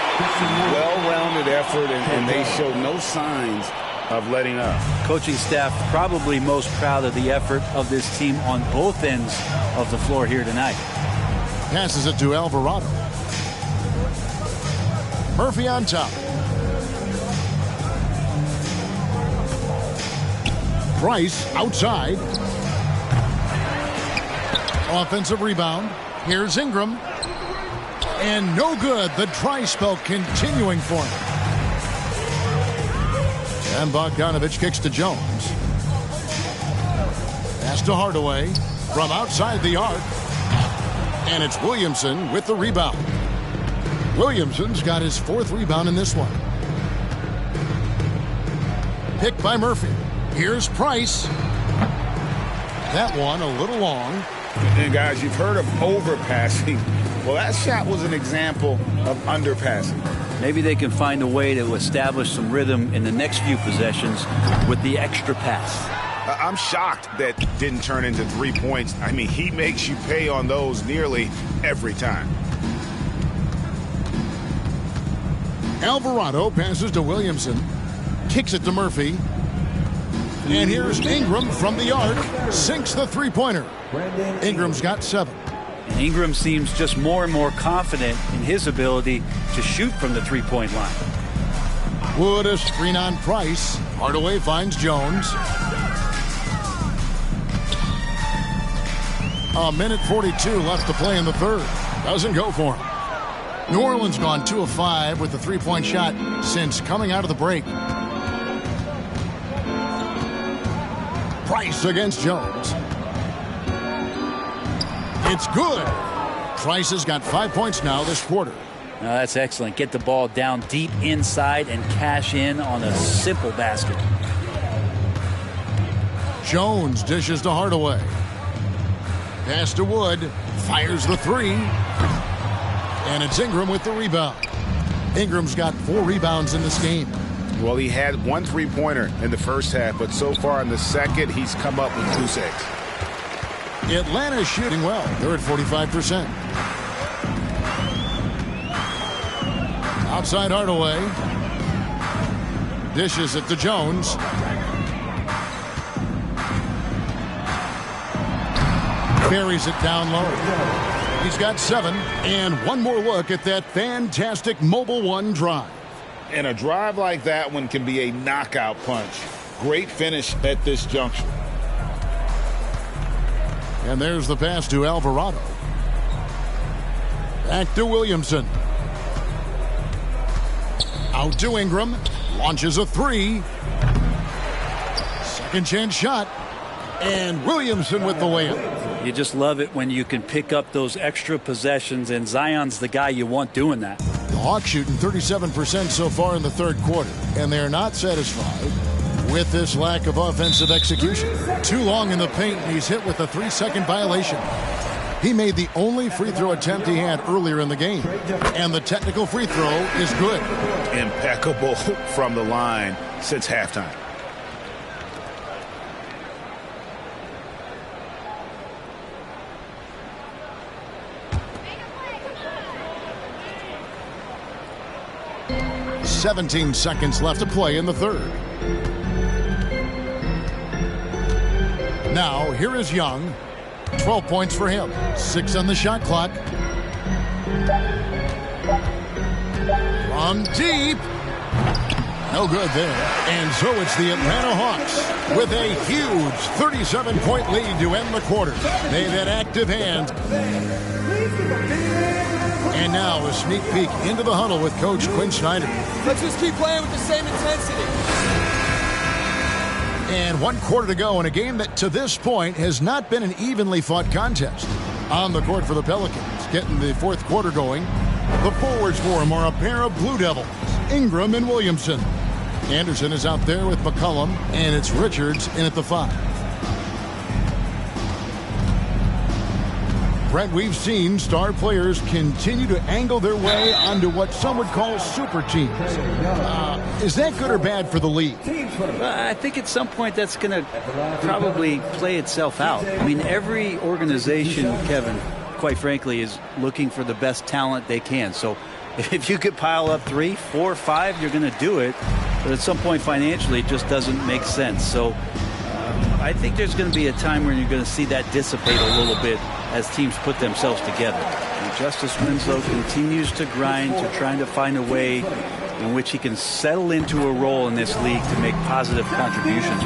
Speaker 4: Well-rounded effort, and they show no signs of letting up.
Speaker 3: Coaching staff probably most proud of the effort of this team on both ends of the floor here tonight.
Speaker 1: Passes it to Alvarado. Murphy on top. Price outside. Offensive rebound. Here's Ingram. And no good. The dry spell continuing for him. And Bogdanovich kicks to Jones. Pass to Hardaway from outside the arc. And it's Williamson with the rebound. Williamson's got his 4th rebound in this one. Picked by Murphy. Here's Price. That one a little long.
Speaker 4: And guys, you've heard of overpassing. Well, that shot was an example of underpassing.
Speaker 3: Maybe they can find a way to establish some rhythm in the next few possessions with the extra pass.
Speaker 2: I'm shocked that didn't turn into 3 points. I mean, he makes you pay on those nearly every time.
Speaker 1: Alvarado passes to Williamson. Kicks it to Murphy. And here's Ingram from the arc. Sinks the three-pointer. Ingram's got 7.
Speaker 3: And Ingram seems just more and more confident in his ability to shoot from the three-point line.
Speaker 1: Wood a screen on Price. Hardaway finds Jones. A minute 42 left to play in the third. Doesn't go for him. New Orleans gone 2 of 5 with the three-point shot since coming out of the break. Price against Jones. It's good. Price has got 5 points now this quarter.
Speaker 3: Now that's excellent. Get the ball down deep inside and cash in on a simple basket.
Speaker 1: Jones dishes to Hardaway. Pass to Wood. Fires the three. And it's Ingram with the rebound. Ingram's got 4 rebounds in this game.
Speaker 4: Well, he had 1 3-pointer in the first half, but so far in the second, he's come up with 2 6.
Speaker 1: Atlanta's shooting well. They're at 45%. Outside Hardaway. Dishes it to Jones. Buries it down low. He's got 7. And one more look at that fantastic Mobile One drive.
Speaker 4: And a drive like that one can be a knockout punch. Great finish at this juncture.
Speaker 1: And there's the pass to Alvarado. Back to Williamson. Out to Ingram. Launches a 3. Second chance shot. And Williamson with the layup.
Speaker 3: You just love it when you can pick up those extra possessions, and Zion's the guy you want doing that.
Speaker 1: The Hawks shooting 37% so far in the third quarter, and they're not satisfied with this lack of offensive execution. Too long in the paint, and he's hit with a 3-second violation. He made the only free throw attempt he had earlier in the game, and the technical free throw is good.
Speaker 4: Impeccable from the line since halftime.
Speaker 1: "17 seconds left to play in the third. Now, here is Young. 12 points for him. 6 on the shot clock. From deep. No good there. And so it's the Atlanta Hawks with a huge 37-point lead to end the quarter. They've had active hands. And now a sneak peek into the huddle with Coach Quinn Snyder.
Speaker 10: Let's just keep playing with the same intensity.
Speaker 1: And 1 quarter to go in a game that to this point has not been an evenly fought contest. On the court for the Pelicans, getting the fourth quarter going. The forwards for him are a pair of Blue Devils, Ingram and Williamson. Anderson is out there with McCollum, and it's Richards in at the 5. Brent, we've seen star players continue to angle their way onto what some would call super teams. Is that good or bad for the league?
Speaker 3: I think at some point that's going to probably play itself out. I mean, every organization, Kevin, quite frankly, is looking for the best talent they can. So if you could pile up 3, 4, 5, you're going to do it. But at some point financially, it just doesn't make sense. So I think there's going to be a time where you're going to see that dissipate a little bit as teams put themselves together. And Justice Winslow continues to grind to trying to find a way in which he can settle into a role in this league to make positive contributions.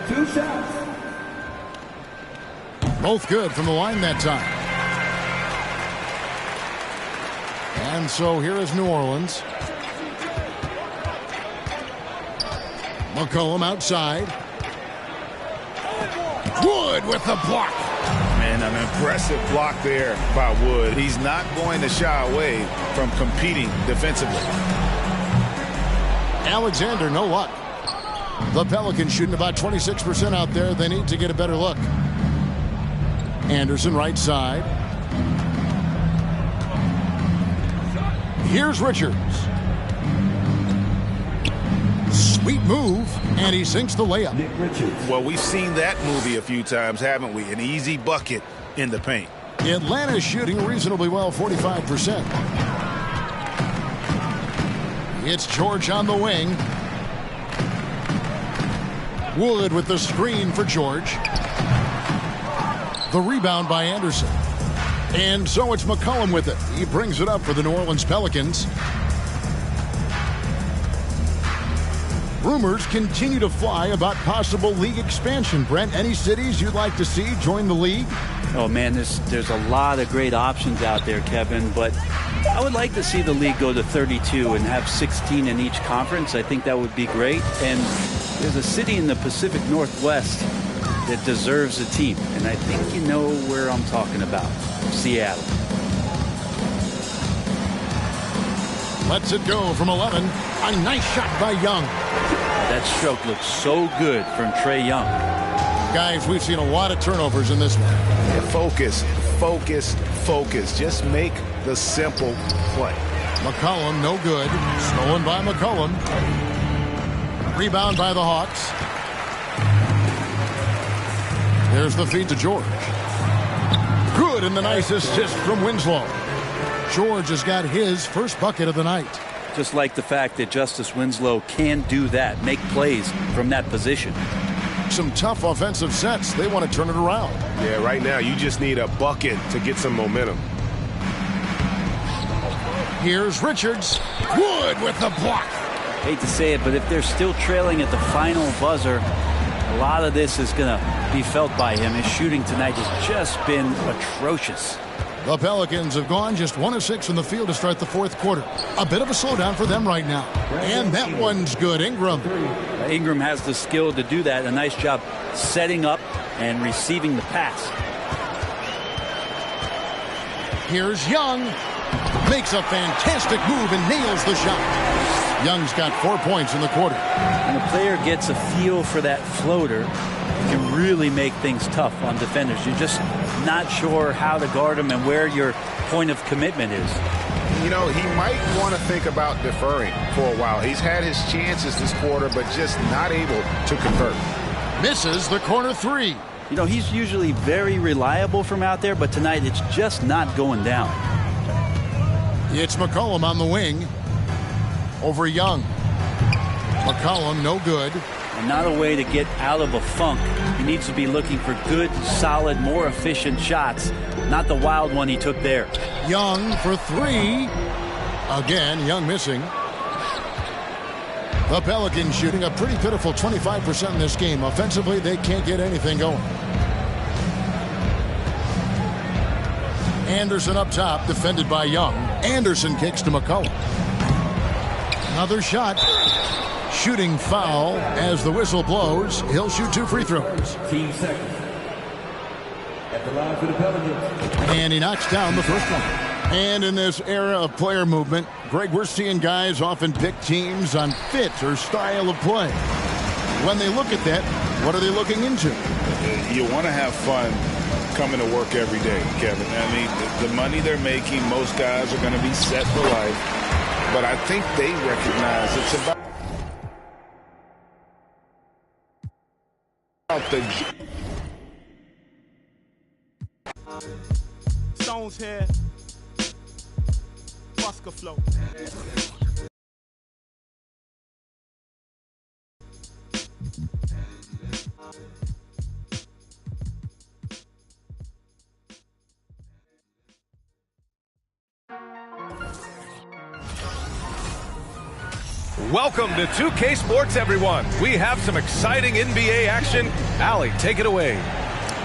Speaker 6: 2 shots.
Speaker 1: Both good from the line that time. And so here is New Orleans. McCollum outside. Wood with the block.
Speaker 4: Man, an impressive block there by Wood. He's not going to shy away from competing defensively.
Speaker 1: Alexander, no luck. The Pelicans shooting about 26% out there. They need to get a better look. Anderson right side. Here's Richards. Sweet move, and he sinks the layup.
Speaker 4: Well, we've seen that movie a few times, haven't we? An easy bucket in the paint.
Speaker 1: Atlanta's shooting reasonably well, 45%. It's George on the wing. Wood with the screen for George. The rebound by Anderson. And so it's McCollum with it. He brings it up for the New Orleans Pelicans. Rumors continue to fly about possible league expansion. Brent, any cities you'd like to see join the league?
Speaker 3: Oh, man, there's a lot of great options out there, Kevin, but I would like to see the league go to 32 and have 16 in each conference. I think that would be great. And there's a city in the Pacific Northwest that deserves a team, and I think you know where I'm talking about. Seattle.
Speaker 1: Lets it go from 11. A nice shot by Young.
Speaker 3: That stroke looks so good from Trae Young.
Speaker 1: Guys, we've seen a lot of turnovers in this one.
Speaker 2: Yeah, focus, focus, focus. Just make the simple play.
Speaker 1: McCollum, no good. Stolen by McCollum. Rebound by the Hawks. There's the feed to George. Good, and the nice assist from Winslow. George has got his first bucket of the night.
Speaker 3: Just like the fact that Justice Winslow can do that, make plays from that position.
Speaker 1: Some tough offensive sets. They want to turn it around.
Speaker 2: Yeah, right now you just need a bucket to get some momentum.
Speaker 1: Here's Richards. Wood with the block.
Speaker 3: Hate to say it, but if they're still trailing at the final buzzer, a lot of this is going to be felt by him. His shooting tonight has just been atrocious.
Speaker 1: The Pelicans have gone just 1 of 6 from the field to start the fourth quarter. A bit of a slowdown for them right now. And that one's good. Ingram.
Speaker 3: Ingram has the skill to do that. A nice job setting up and receiving the pass.
Speaker 1: Here's Young. Makes a fantastic move and nails the shot. Young's got 4 points in the quarter.
Speaker 3: When a player gets a feel for that floater, it can really make things tough on defenders. You're just not sure how to guard him and where your point of commitment is.
Speaker 4: You know, he might want to think about deferring for a while. He's had his chances this quarter, but just not able to convert.
Speaker 1: Misses the corner three.
Speaker 3: You know, he's usually very reliable from out there, but tonight it's just not going down.
Speaker 1: It's McCollum on the wing. Over Young. McCollum, no good.
Speaker 3: And not a way to get out of a funk. He needs to be looking for good, solid, more efficient shots. Not the wild one he took there.
Speaker 1: Young for three. Again, Young missing. The Pelicans shooting a pretty pitiful 25% in this game. Offensively, they can't get anything going. Anderson up top, defended by Young. Anderson kicks to McCollum. Another shot. Shooting foul as the whistle blows. He'll shoot 2 free throws.
Speaker 6: 15 seconds. At the line for the Pelicans.
Speaker 1: And he knocks down the first one. And in this era of player movement, Greg, we're seeing guys often pick teams on fit or style of play. When they look at that, what are they looking into?
Speaker 4: You want to have fun coming to work every day, Kevin. I mean, the money they're making, most guys are going to be set for life. But I think they recognize it's about the
Speaker 9: Stones here. Busker flow.
Speaker 11: Welcome to 2K Sports, everyone. We have some exciting NBA action. Allie, take it away.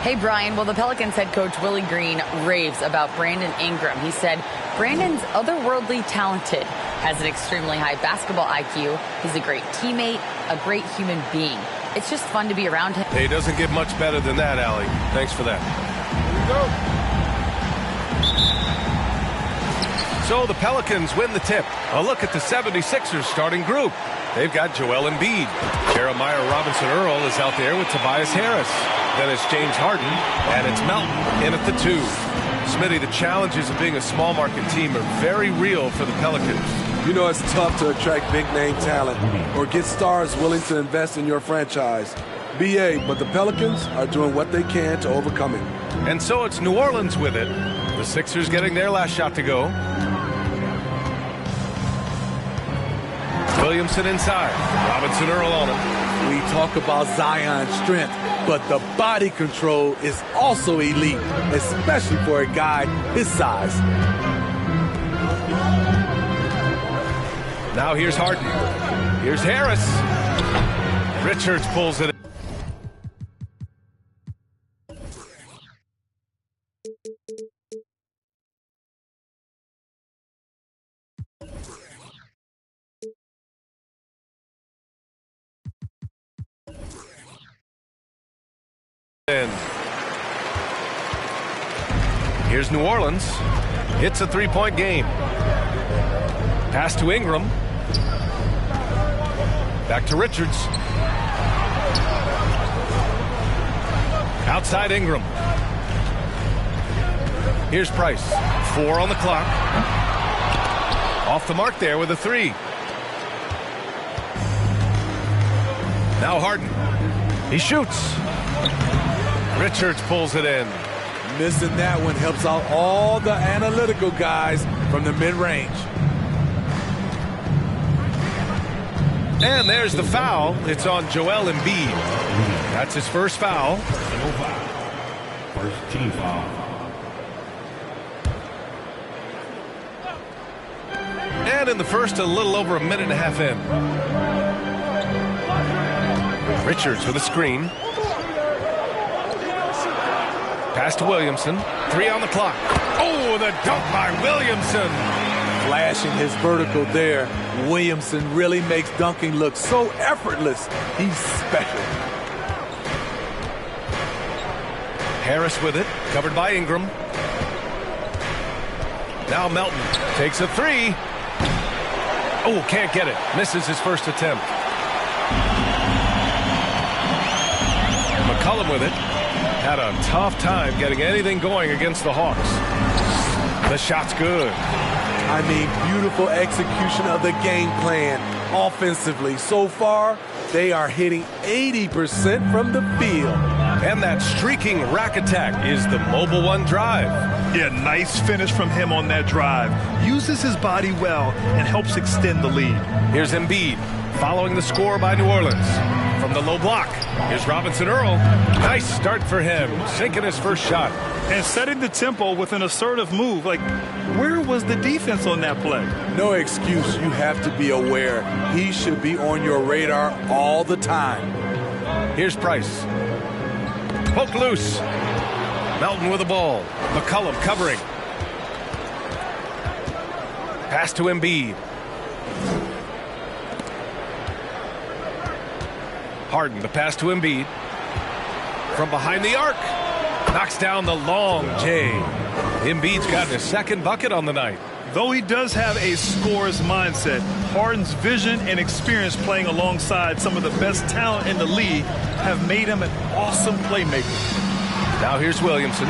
Speaker 12: Hey, Brian. Well, the Pelicans head coach Willie Green raves about Brandon Ingram. He said, Brandon's otherworldly talented, has an extremely high basketball IQ. He's a great teammate, a great human being. It's just fun to be around him.
Speaker 11: Hey, it doesn't get much better than that, Allie. Thanks for that.
Speaker 9: Here we go.
Speaker 11: So the Pelicans win the tip. A look at the 76ers starting group. They've got Joel Embiid. Jeremiah Robinson-Earl is out there with Tobias Harris. Then it's James Harden, and it's Melton in at the 2. Smitty, the challenges of being a small market team are very real for the Pelicans.
Speaker 13: You know it's tough to attract big-name talent or get stars willing to invest in your franchise. BA, but the Pelicans are doing what they can to overcome it.
Speaker 11: And so it's New Orleans with it. The Sixers getting their last shot to go. Williamson inside. Robinson-Earl on him.
Speaker 13: We talk about Zion's strength, but the body control is also elite, especially for a guy his size.
Speaker 11: Now here's Harden. Here's Harris. Richards pulls it. Here's New Orleans. It's a 3-point game. Pass to Ingram. Back to Richards. Outside Ingram. Here's Price. 4 on the clock. Off the mark there with a 3. Now Harden. He shoots. Richards pulls it in.
Speaker 13: Missing that one helps out all the analytical guys from the mid-range.
Speaker 11: And there's the foul. It's on Joel Embiid. That's his first foul.
Speaker 6: First team foul.
Speaker 11: And in the first, a little over a minute and a half in. Richards with a screen. Pass to Williamson. 3 on the clock. Oh, the dunk by Williamson.
Speaker 13: Flashing his vertical there. Williamson really makes dunking look so effortless. He's special.
Speaker 11: Harris with it. Covered by Ingram. Now Melton takes a 3. Oh, can't get it. Misses his first attempt. McCollum with it. Had a tough time getting anything going against the Hawks. The shot's good.
Speaker 13: I mean, beautiful execution of the game plan offensively. So far, they are hitting 80% from the field.
Speaker 11: And that streaking rack attack is the Mobile One drive.
Speaker 14: Yeah, nice finish from him on that drive. Uses his body well and helps extend the lead.
Speaker 11: Here's Embiid following the score by New Orleans. From the low block, here's Robinson Earl. Nice start for him, sinking his first shot.
Speaker 14: And setting the tempo with an assertive move. Like, where was the defense on that play?
Speaker 13: No excuse. You have to be aware. He should be on your radar all the time.
Speaker 11: Here's Price. Poke loose. Melton with the ball. McCollum covering. Pass to Embiid. Harden, the pass to Embiid. From behind the arc. Knocks down the long J. Embiid's got his second bucket on the night.
Speaker 14: Though he does have a scorer's mindset, Harden's vision and experience playing alongside some of the best talent in the league have made him an awesome playmaker.
Speaker 11: Now here's Williamson.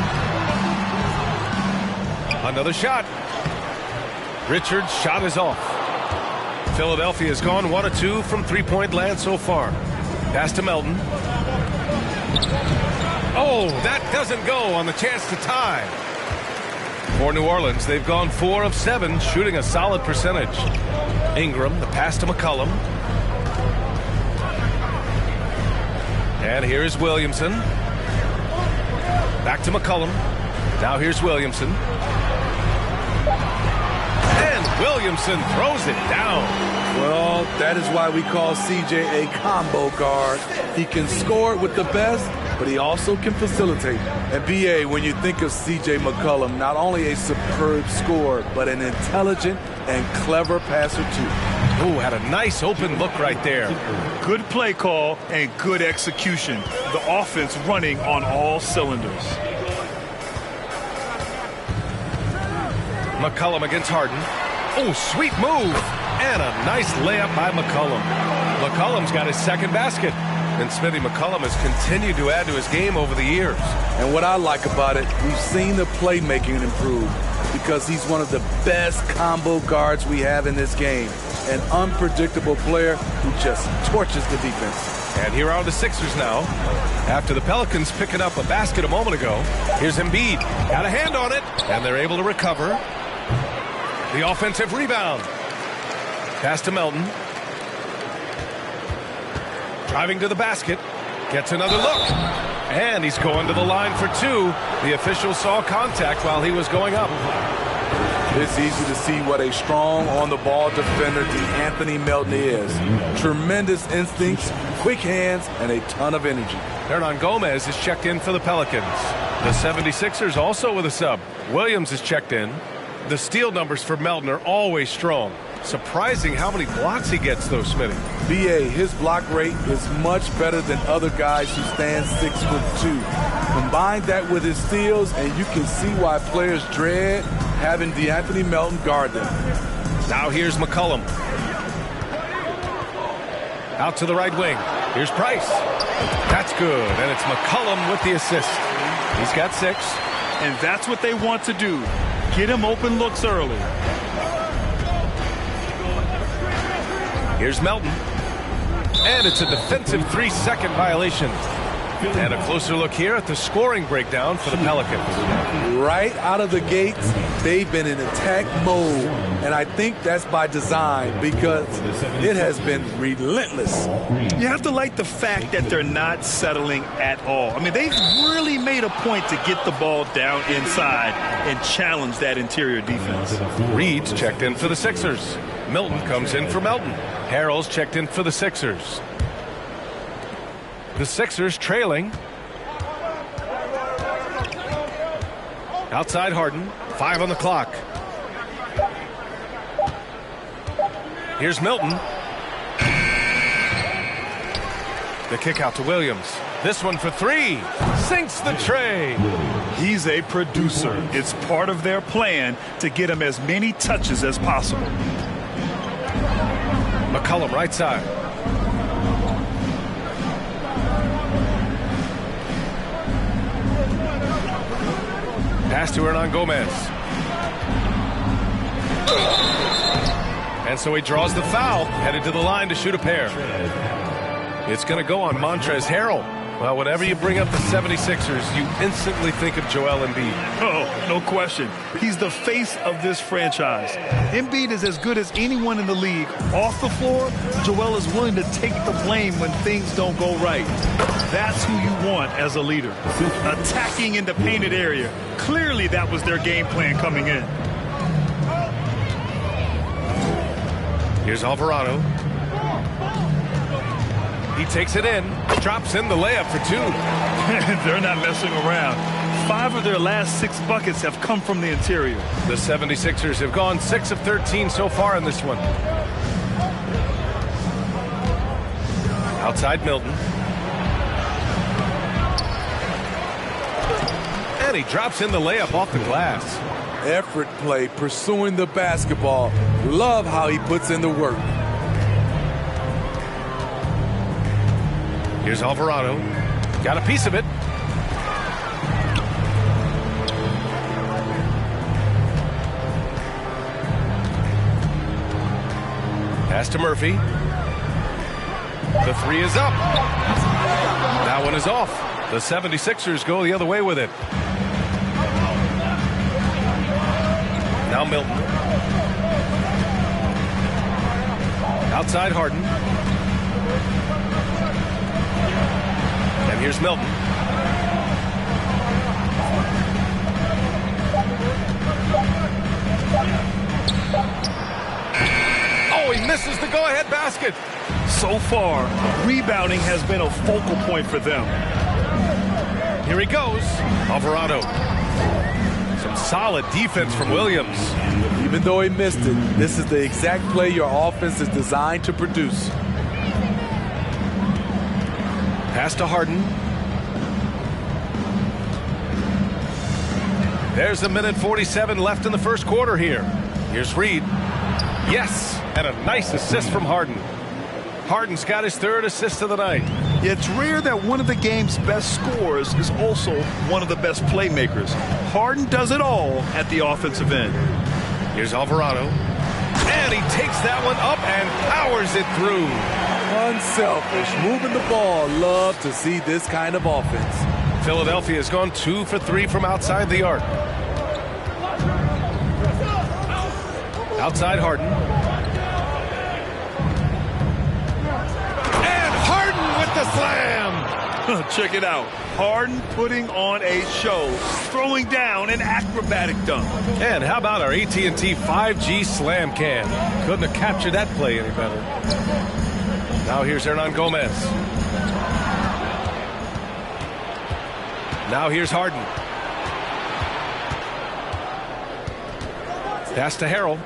Speaker 11: Another shot. Richards' shot is off. Philadelphia has gone 1 of 2 from three-point land so far. Pass to Melton. Oh, that doesn't go on the chance to tie. For New Orleans, they've gone 4 of 7, shooting a solid percentage. Ingram, the pass to McCollum. And here is Williamson. Back to McCollum. Now here's Williamson. And Williamson throws it down.
Speaker 13: Well, that is why we call CJ a combo guard. He can score with the best, but he also can facilitate. And BA, when you think of CJ McCollum, not only a superb scorer, but an intelligent and clever passer too.
Speaker 11: Ooh, had a nice open look right there.
Speaker 14: Good play call and good execution. The offense running on all cylinders.
Speaker 11: McCollum against Harden. Oh, sweet move. And a nice layup by McCollum. McCollum's got his second basket. And Smithy, McCollum has continued to add to his game over the years.
Speaker 13: And what I like about it, we've seen the playmaking improve because he's one of the best combo guards we have in this game. An unpredictable player who just torches the defense.
Speaker 11: And here are the Sixers now. After the Pelicans picking up a basket a moment ago, here's Embiid. Got a hand on it, and they're able to recover. The offensive rebound. Pass to Melton. Driving to the basket. Gets another look. And he's going to the line for 2. The official saw contact while he was going up.
Speaker 13: It's easy to see what a strong on-the-ball defender Anthony Melton is. Tremendous instincts, quick hands, and a ton of energy.
Speaker 11: Hernan Gomez is checked in for the Pelicans. The 76ers also with a sub. Williams is checked in. The steal numbers for Melton are always strong. Surprising how many blocks he gets, though, Smitty.
Speaker 13: BA, his block rate is much better than other guys who stand 6'2". Combine that with his steals, and you can see why players dread having DeAnthony Melton guard them.
Speaker 11: Now here's McCollum. Out to the right wing. Here's Price. That's good, and it's McCollum with the assist. He's got 6.
Speaker 14: And that's what they want to do. Get him open looks early.
Speaker 11: Here's Melton. And it's a defensive 3-second violation. And a closer look here at the scoring breakdown for the Pelicans.
Speaker 13: Right out of the gates, they've been in attack mode. And I think that's by design because it has been relentless.
Speaker 14: You have to like the fact that they're not settling at all. I mean, they've really made a point to get the ball down inside and challenge that interior defense.
Speaker 11: Reed's checked in for the Sixers. Milton comes in for Melton. Harrell's checked in for the Sixers. The Sixers trailing. Outside Harden. 5 on the clock. Here's Milton. The kick out to Williams. This one for 3. Sinks the tray.
Speaker 14: He's a producer. It's part of their plan to get him as many touches as possible.
Speaker 11: McCollum right side. Pass to Hernan Gomez. And so he draws the foul, headed to the line to shoot a pair. It's going to go on Montrezl Harrell. Well, whenever you bring up the 76ers, you instantly think of Joel Embiid.
Speaker 14: Oh, no question. He's the face of this franchise. Embiid is as good as anyone in the league. Off the floor, Joel is willing to take the blame when things don't go right. That's who you want as a leader. Attacking in the painted area. Clearly that was their game plan coming in.
Speaker 11: Here's Alvarado. He takes it in, drops in the layup for 2.
Speaker 14: They're not messing around. 5 of their last 6 buckets have come from the interior.
Speaker 11: The 76ers have gone 6 of 13 so far in this one. Outside Milton. And he drops in the layup off the glass.
Speaker 13: Effort play, pursuing the basketball. Love how he puts in the work.
Speaker 11: Here's Alvarado. Got a piece of it. Pass to Murphy. The 3 is up. That one is off. The 76ers go the other way with it. Now Milton. Outside Harden. And here's Milton. Oh, he misses the go-ahead basket.
Speaker 14: So far, rebounding has been a focal point for them.
Speaker 11: Here he goes. Alvarado. Some solid defense from Williams.
Speaker 13: Even though he missed it, this is the exact play your offense is designed to produce.
Speaker 11: Pass to Harden. There's a minute 47 left in the first quarter here. Here's Reed. Yes, and a nice assist from Harden. Harden's got his 3rd assist of the night.
Speaker 14: It's rare that one of the game's best scorers is also one of the best playmakers. Harden does it all at the offensive end.
Speaker 11: Here's Alvarado. And he takes that one up and powers it through.
Speaker 13: Unselfish, moving the ball. Love to see this kind of offense.
Speaker 11: Philadelphia has gone 2 for 3 from outside the arc. Outside Harden. And Harden with the slam.
Speaker 14: Check it out. Harden putting on a show, throwing down an acrobatic dunk.
Speaker 11: And how about our AT&T 5G slam cam? Couldn't have captured that play any better. Now here's Hernan Gomez. Now here's Harden. Pass to Harrell.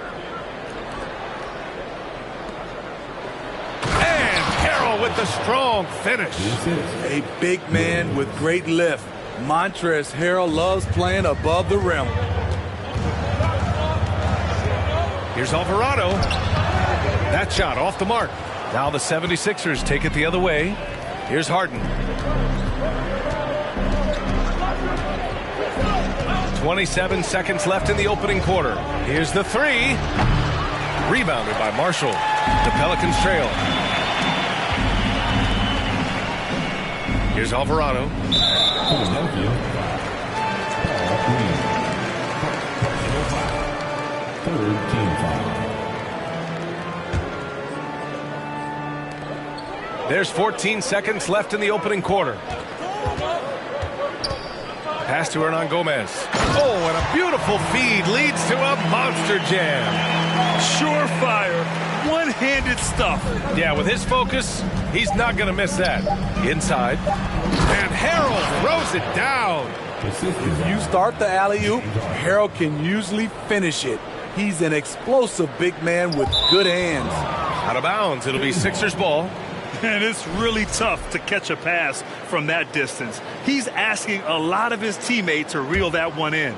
Speaker 11: And Harrell with the strong finish.
Speaker 13: A big man with great lift. Montrezl Harrell loves playing above the rim.
Speaker 11: Here's Alvarado. That shot off the mark. Now the 76ers take it the other way. Here's Harden. 27 seconds left in the opening quarter. Here's the three. Rebounded by Marshall. The Pelicans trail. Here's Alvarado. There's 14 seconds left in the opening quarter. Pass to Hernan Gomez. Oh, and a beautiful feed leads to a monster jam.
Speaker 14: Surefire, one-handed stuff.
Speaker 11: Yeah, with his focus, he's not going to miss that. Inside. And Harold throws it down.
Speaker 13: If you start the alley-oop, Harold can usually finish it. He's an explosive big man with good hands.
Speaker 11: Out of bounds. It'll be Sixers ball.
Speaker 14: And it's really tough to catch a pass from that distance. He's asking a lot of his teammates to reel that one in.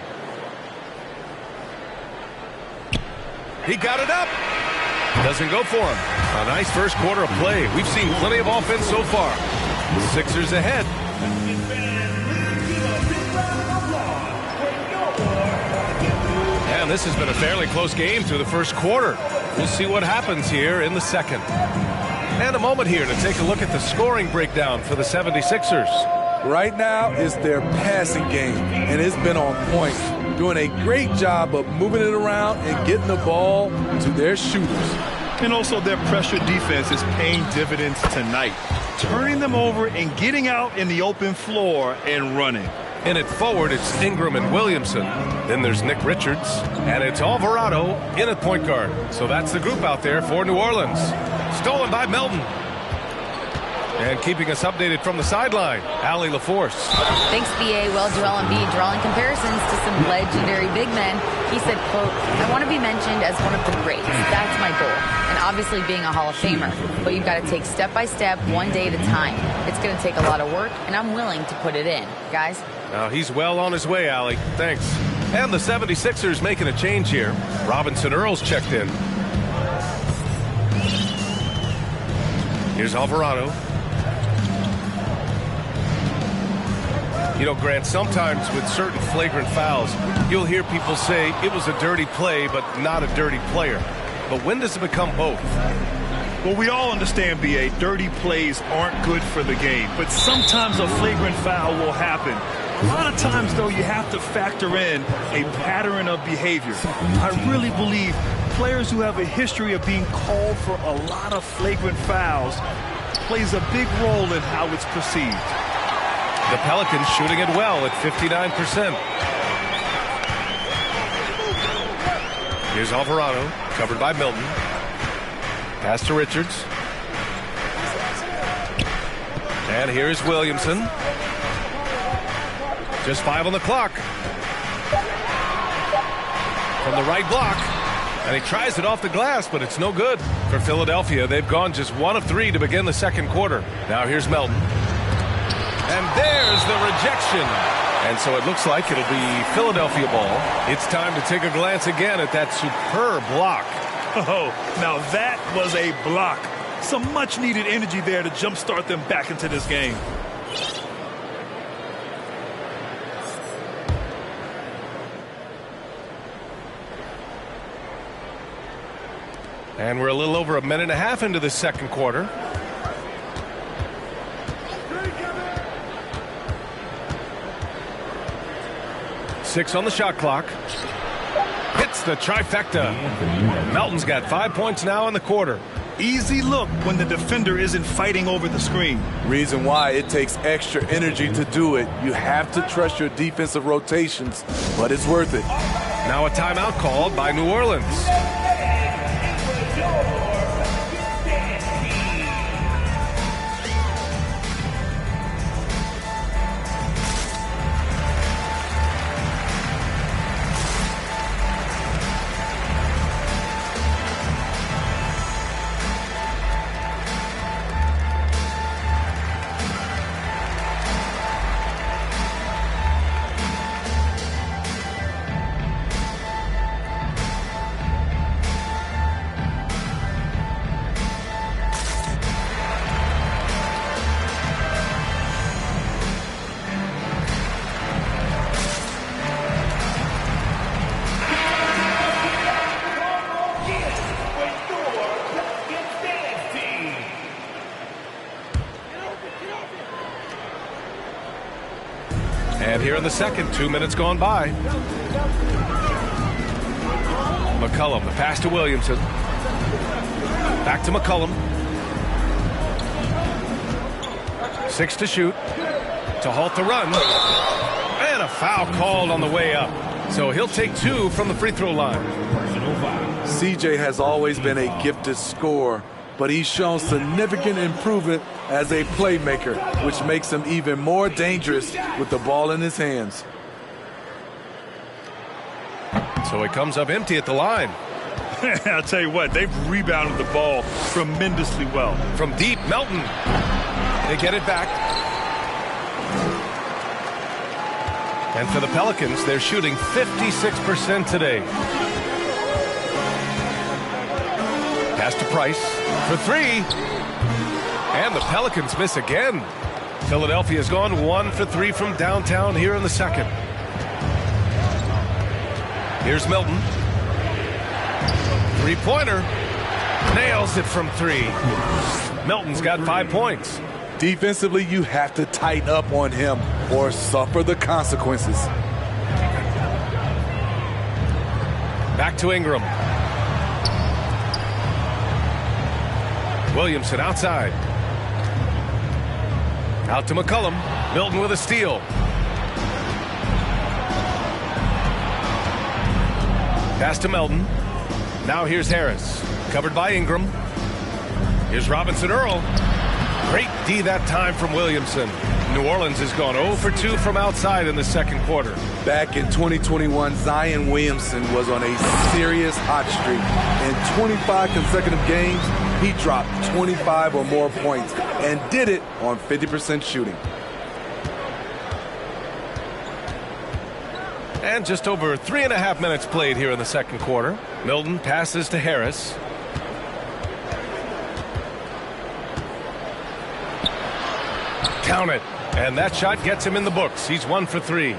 Speaker 11: He got it up. Doesn't go for him. A nice first quarter of play. We've seen plenty of offense so far. Sixers ahead. And this has been a fairly close game through the first quarter. We'll see what happens here in the second. And a moment here to take a look at the scoring breakdown for the 76ers.
Speaker 13: Right now, it's their passing game, and it's been on point. Doing a great job of moving it around and getting the ball to their shooters.
Speaker 14: And also their pressure defense is paying dividends tonight. Turning them over and getting out in the open floor and running.
Speaker 11: In it forward, it's Ingram and Williamson. Then there's Nick Richards. And it's Alvarado in at point guard. So that's the group out there for New Orleans. Stolen by Melton. And keeping us updated from the sideline, Allie LaForce.
Speaker 12: Thanks, B.A. Well, Joel Embiid drawing comparisons to some legendary big men. He said, quote, I want to be mentioned as one of the greats. That's my goal. And obviously being a Hall of Famer. But you've got to take step by step, one day at a time. It's going to take a lot of work, and I'm willing to put it in. Guys?
Speaker 11: Now he's well on his way, Allie. Thanks. And the 76ers making a change here. Robinson Earls checked in. Here's Alvarado. You know, Grant, sometimes with certain flagrant fouls, you'll hear people say it was a dirty play, but not a dirty player. But when does it become both?
Speaker 14: Well, we all understand, B.A., dirty plays aren't good for the game, but sometimes a flagrant foul will happen. A lot of times, though, you have to factor in a pattern of behavior. I really believe players who have a history of being called for a lot of flagrant fouls plays a big role in how it's perceived.
Speaker 11: The Pelicans shooting it well at 59%. Here's Alvarado, covered by Milton. Pass to Richards. And here's Williamson. Just 5 on the clock. From the right block. And he tries it off the glass, but it's no good. For Philadelphia, they've gone just 1 of 3 to begin the second quarter. Now here's Melton. And there's the rejection. And so it looks like it'll be Philadelphia ball. It's time to take a glance again at that superb block.
Speaker 14: Oh, now that was a block. Some much-needed energy there to jumpstart them back into this game.
Speaker 11: And we're a little over 1.5 minutes into the second quarter. Six on the shot clock. Hits the trifecta. Melton's got 5 points now in the quarter.
Speaker 14: Easy look when the defender isn't fighting over the screen.
Speaker 13: Reason why it takes extra energy to do it. You have to trust your defensive rotations, but it's worth it.
Speaker 11: Now a timeout called by New Orleans. here in the second. 2 minutes gone by. McCollum, the pass to Williamson. Back to McCollum. 6 to shoot. To halt the run. And a foul called on the way up. So he'll take 2 from the free throw line.
Speaker 13: CJ has always been a gifted scorer, but he's shown significant improvement as a playmaker, which makes him even more dangerous with the ball in his hands.
Speaker 11: So he comes up empty at the line.
Speaker 14: I'll tell you what, they've rebounded the ball tremendously well.
Speaker 11: From deep, Melton. They get it back. And for the Pelicans, they're shooting 56% today. Pass to Price for 3. And the Pelicans miss again. Philadelphia's gone 1 for 3 from downtown here in the second. Here's Milton. Three-pointer. Nails it from 3. Milton's got 5 points.
Speaker 13: Defensively, you have to tighten up on him or suffer the consequences.
Speaker 11: Back to Ingram. Williamson outside. Out to McCollum. Milton with a steal. Pass to Melton. Now here's Harris. Covered by Ingram. Here's Robinson Earl. Great D that time from Williamson. New Orleans has gone 0 for 2 from outside in the second quarter.
Speaker 13: Back in 2021, Zion Williamson was on a serious hot streak. In 25 consecutive games, he dropped 25 or more points and did it on 50% shooting.
Speaker 11: And just over 3.5 minutes played here in the second quarter. Milton passes to Harris. Count it. And that shot gets him in the books. He's 1 for 3.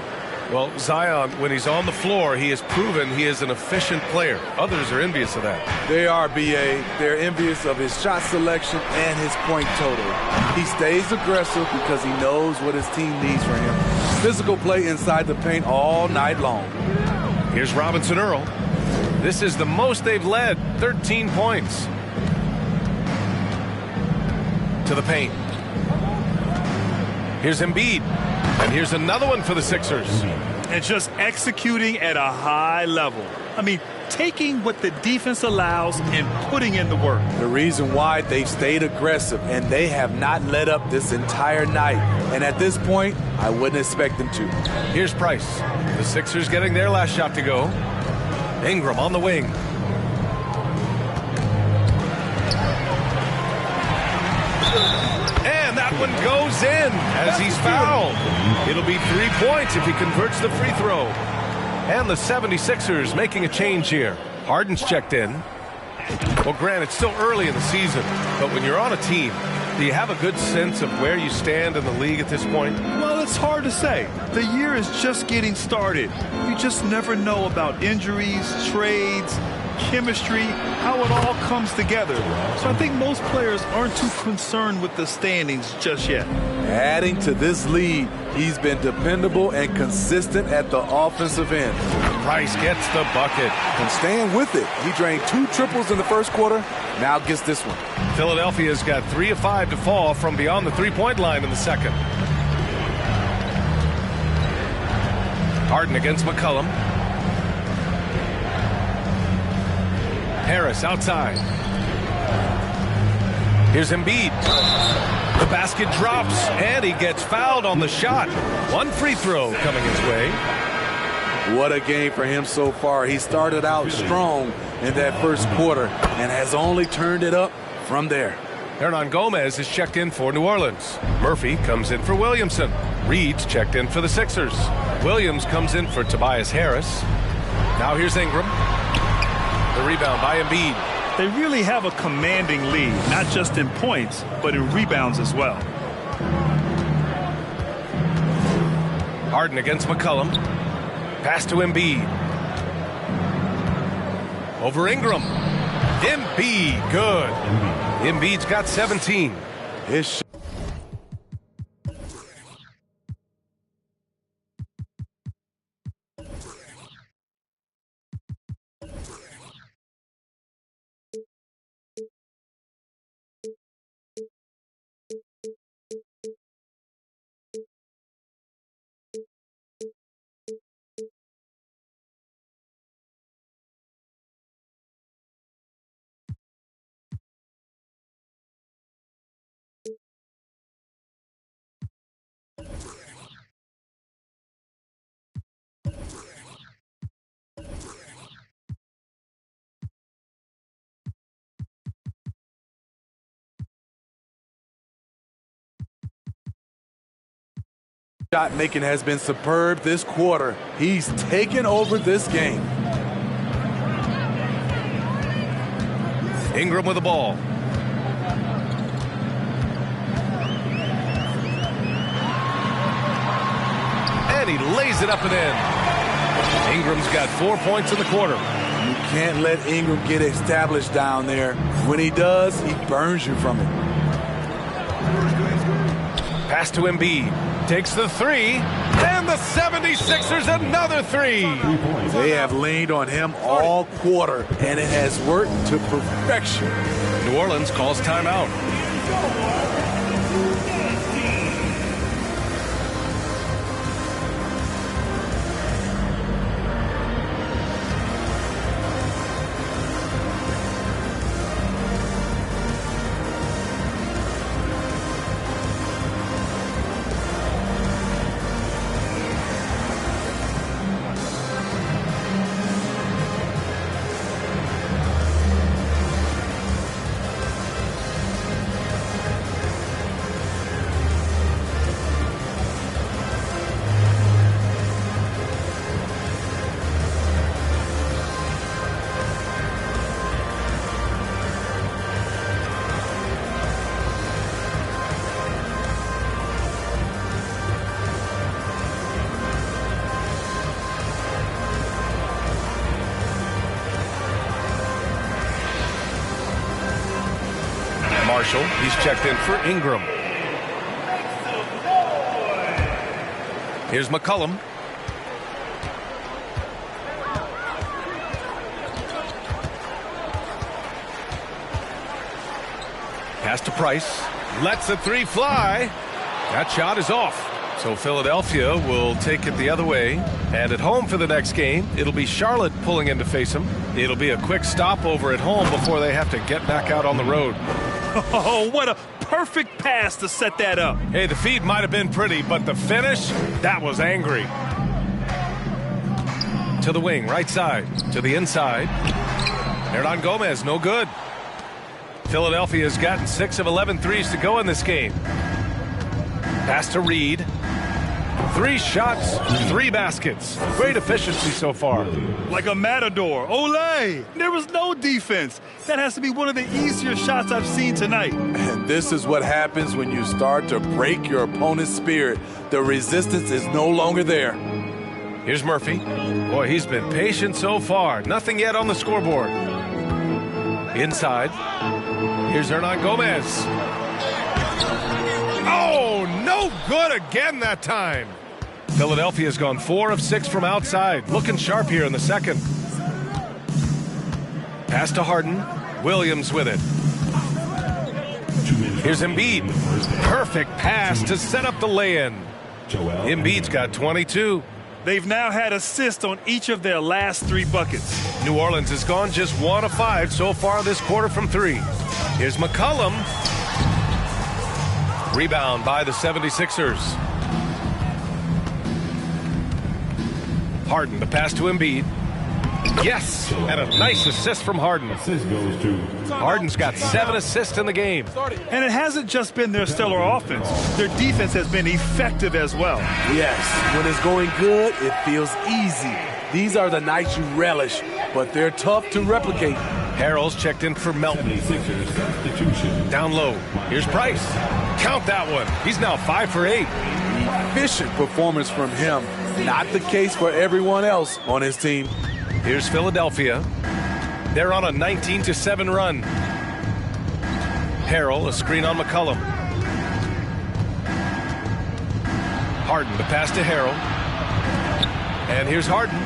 Speaker 11: Well, Zion, when he's on the floor, he has proven he is an efficient player. Others are envious of that.
Speaker 13: They are, B.A. They're envious of his shot selection and his point total. He stays aggressive because he knows what his team needs from him. Physical play inside the paint all night long.
Speaker 11: Here's Robinson Earl. This is the most they've led, 13 points. To the paint. Here's Embiid. And here's another one for the Sixers.
Speaker 14: And just executing at a high level. I mean, taking what the defense allows and putting in the work.
Speaker 13: The reason why they've stayed aggressive and they have not let up this entire night. And at this point, I wouldn't expect them to.
Speaker 11: Here's Price. The Sixers getting their last shot to go. Ingram on the wing. That one goes in as he's fouled. It'll be 3 points if he converts the free throw. And the 76ers making a change here. Harden's checked in. Well, Grant, it's still early in the season, but when you're on a team, do you have a good sense of where you stand in the league at this point?
Speaker 14: Well, it's hard to say. The year is just getting started. You just never know about injuries, trades, chemistry, how it all comes together. So I think most players aren't too concerned with the standings just yet.
Speaker 13: Adding to this lead, he's been dependable and consistent at the offensive end.
Speaker 11: Price gets the bucket.
Speaker 13: And staying with it. He drained 2 triples in the first quarter, now gets this one.
Speaker 11: Philadelphia's got 3 of 5 to fall from beyond the three-point line in the second. Harden against McCollum. Harris outside. Here's Embiid. The basket drops, and he gets fouled on the shot. 1 free throw coming his way.
Speaker 13: What a game for him so far. He started out strong in that first quarter and has only turned it up from there.
Speaker 11: Hernan Gomez is checked in for New Orleans. Murphy comes in for Williamson. Reed's checked in for the Sixers. Williams comes in for Tobias Harris. Now here's Ingram. The rebound by Embiid.
Speaker 14: They really have a commanding lead, not just in points, but in rebounds as well.
Speaker 11: Harden against McCollum. Pass to Embiid. Over Ingram. Embiid, good. Embiid's got 17.
Speaker 13: His Shot making has been superb this quarter. He's taken over this game.
Speaker 11: Ingram with the ball. And he lays it up and in. Ingram's got 4 points in the quarter.
Speaker 13: You can't let Ingram get established down there. When he does, he burns you from it.
Speaker 11: Pass to Embiid. Takes the three. And the 76ers another three.
Speaker 13: They have leaned on him all quarter, and it has worked to perfection.
Speaker 11: New Orleans calls timeout. Marshall, he's checked in for Ingram. Here's McCollum. Pass to Price. Lets the three fly. That shot is off. So Philadelphia will take it the other way. And at home for the next game, it'll be Charlotte pulling in to face them. It'll be a quick stopover at home before they have to get back out on the road.
Speaker 14: Oh, what a perfect pass to set that up.
Speaker 11: Hey, the feed might have been pretty, but the finish, that was angry. To the wing, right side, to the inside. Hernan Gomez, no good. Philadelphia's gotten 6 of 11 threes to go in this game. Pass to Reed. 3 shots, 3 baskets. Great efficiency so far.
Speaker 14: Like a matador. Olay! There was no defense. That has to be one of the easier shots I've seen tonight.
Speaker 13: And this is what happens when you start to break your opponent's spirit. The resistance is no longer there.
Speaker 11: Here's Murphy. Boy, he's been patient so far. Nothing yet on the scoreboard. Inside. Here's Hernan Gomez. Oh, no good again that time. Philadelphia's gone 4 of 6 from outside. Looking sharp here in the second. Pass to Harden. Williams with it. Here's Embiid. Perfect pass to set up the lay-in. Embiid's got 22.
Speaker 14: They've now had assists on each of their last 3 buckets.
Speaker 11: New Orleans has gone just 1 of 5 so far this quarter from 3. Here's McCollum. Rebound by the 76ers. Harden, the pass to Embiid. Yes, and a nice assist from Harden. Harden's got 7 assists in the game.
Speaker 14: And it hasn't just been their stellar offense. Their defense has been effective as well.
Speaker 13: Yes, when it's going good, it feels easy. These are the nights you relish, but they're tough to replicate.
Speaker 11: Harrell's checked in for Melton. Down low. Here's Price. Count that one. He's now 5 for 8.
Speaker 13: Efficient performance from him. Not the case for everyone else on his team.
Speaker 11: Here's Philadelphia. They're on a 19-7 run. Harrell, a screen on McCollum. Harden, the pass to Harrell. And here's Harden.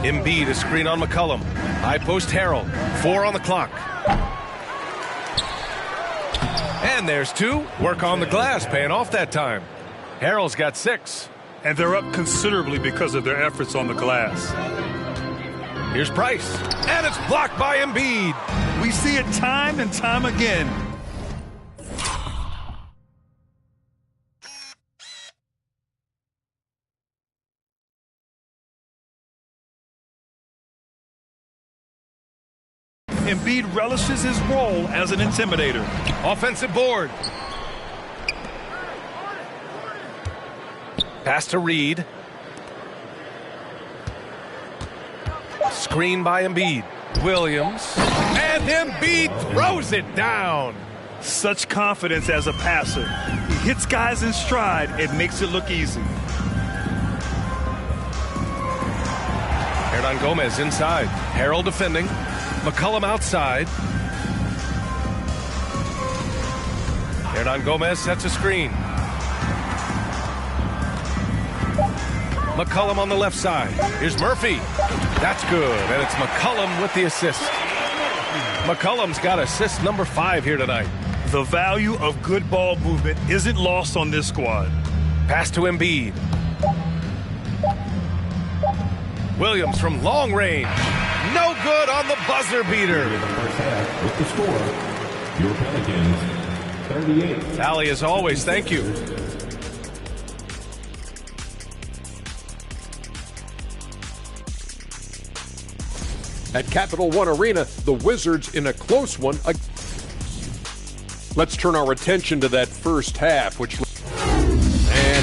Speaker 11: Embiid, a screen on McCollum. High post Harrell. 4 on the clock. And there's 2. Work on the glass, paying off that time. Harrell's got 6.
Speaker 14: And they're up considerably because of their efforts on the glass.
Speaker 11: Here's Price. And it's blocked by Embiid.
Speaker 14: We see it time and time again. Embiid relishes his role as an intimidator.
Speaker 11: Offensive board. Pass to Reed. Screen by Embiid. Williams. And Embiid throws it down.
Speaker 14: Such confidence as a passer. He hits guys in stride and makes it look easy.
Speaker 11: Hernan Gomez inside. Harrell defending. McCollum outside. Hernan Gomez sets a screen. McCollum on the left side. Here's Murphy. That's good. And it's McCollum with the assist. McCollum's got assist number 5 here tonight.
Speaker 14: The value of good ball movement isn't lost on this squad.
Speaker 11: Pass to Embiid. Williams from long range. No good on the buzzer beater.
Speaker 6: With the score, your Pelicans 38.
Speaker 11: Allie, as always, thank you.
Speaker 8: At Capital One Arena, the Wizards in a close one. Let's turn our attention to that first half, and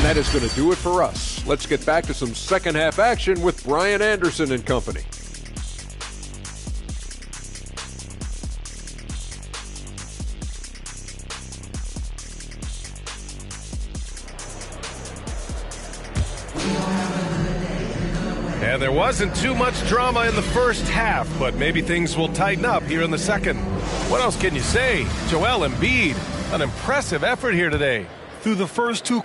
Speaker 8: that is going to do it for us. Let's get back to some second half action with Brian Anderson and company.
Speaker 11: And there wasn't too much drama in the first half, but maybe things will tighten up here in the second. What else can you say? Joel Embiid, an impressive effort here today.
Speaker 14: Through the first 2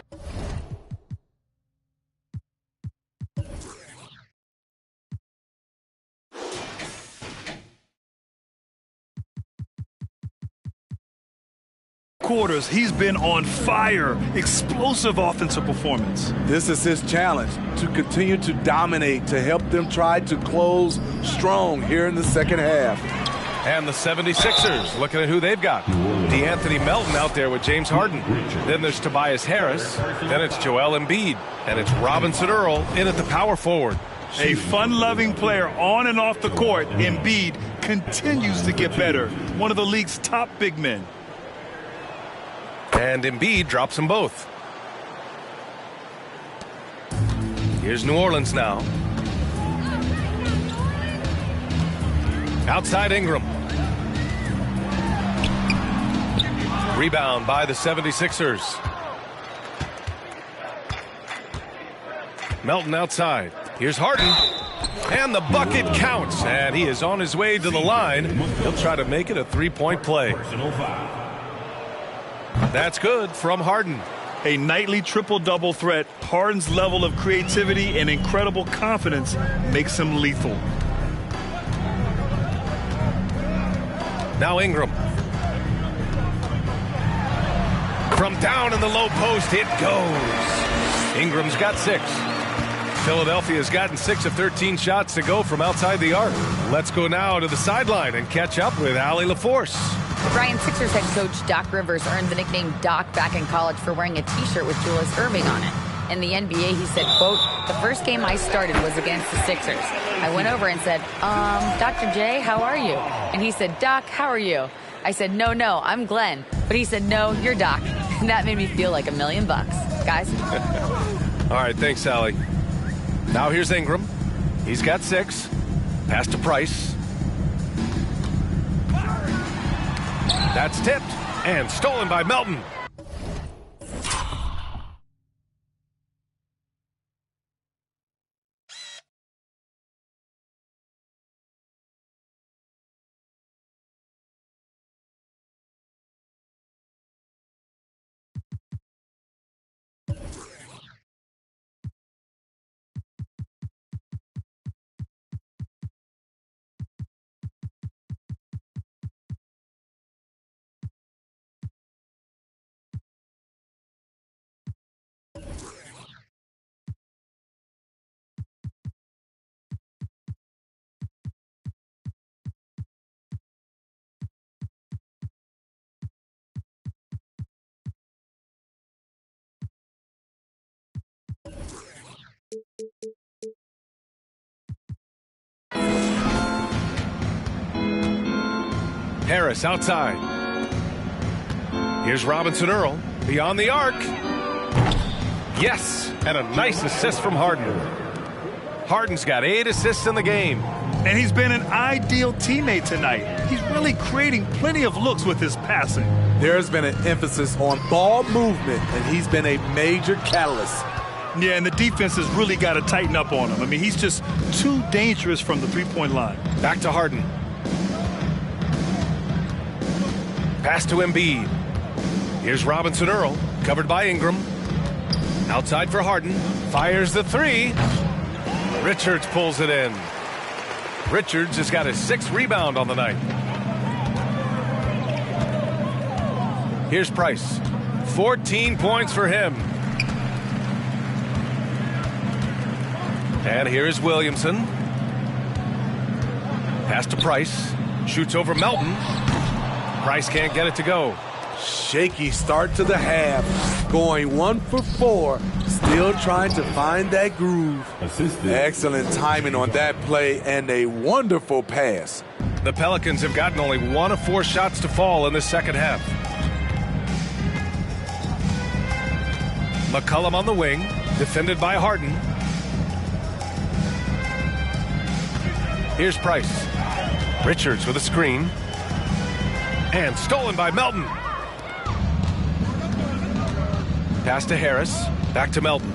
Speaker 14: quarters, he's been on fire. Explosive offensive performance.
Speaker 13: This is his challenge, to continue to dominate, to help them try to close strong here in the second half.
Speaker 11: And the 76ers, looking at who they've got. DeAnthony Melton out there with James Harden. Then there's Tobias Harris. Then it's Joel Embiid. And it's Robinson Earl in at the power forward.
Speaker 14: A fun-loving player on and off the court, Embiid continues to get better. One of the league's top big men.
Speaker 11: And Embiid drops them both. Here's New Orleans now. Outside Ingram. Rebound by the 76ers. Melton outside. Here's Harden. And the bucket counts. And he is on his way to the line. He'll try to make it a three-point play. That's good from Harden.
Speaker 14: A nightly triple-double threat. Harden's level of creativity and incredible confidence makes him lethal.
Speaker 11: Now Ingram. From down in the low post, it goes. Ingram's got 6. Philadelphia's gotten 6 of 13 shots to go from outside the arc. Let's go now to the sideline and catch up with Allie LaForce.
Speaker 12: The Bryan Sixers head coach Doc Rivers earned the nickname Doc back in college for wearing a T-shirt with Julius Erving on it. In the NBA, he said, quote, "The first game I started was against the Sixers. I went over and said, Dr. J, how are you?" And he said, "Doc, how are you?" I said, no, I'm Glenn." But he said, "No, you're Doc." And that made me feel like $1 million. Guys?
Speaker 11: All right, thanks, Allie. Now here's Ingram. He's got 6. Pass to Price. That's tipped and stolen by Melton. Harris outside. Here's Robinson Earl beyond the arc. Yes, and a nice assist from Harden. Harden's got 8 assists in the game.
Speaker 14: And he's been an ideal teammate tonight. He's really creating plenty of looks with his passing.
Speaker 13: There's been an emphasis on ball movement, and he's been a major catalyst.
Speaker 14: Yeah, and the defense has really got to tighten up on him. I mean, he's just too dangerous from the three-point line.
Speaker 11: Back to Harden. Pass to Embiid. Here's Robinson Earl, covered by Ingram. Outside for Harden. Fires the 3. Richards pulls it in. Richards has got his 6th rebound on the night. Here's Price. 14 points for him. And here is Williamson. Pass to Price. Shoots over Melton. Price can't get it to go.
Speaker 13: Shaky start to the half. Going 1 for 4. Still trying to find that groove. Excellent timing on that play and a wonderful pass.
Speaker 11: The Pelicans have gotten only 1 of 4 shots to fall in the second half. McCollum on the wing, defended by Harden. Here's Price. Richards with a screen. And stolen by Melton. Pass to Harris. Back to Melton.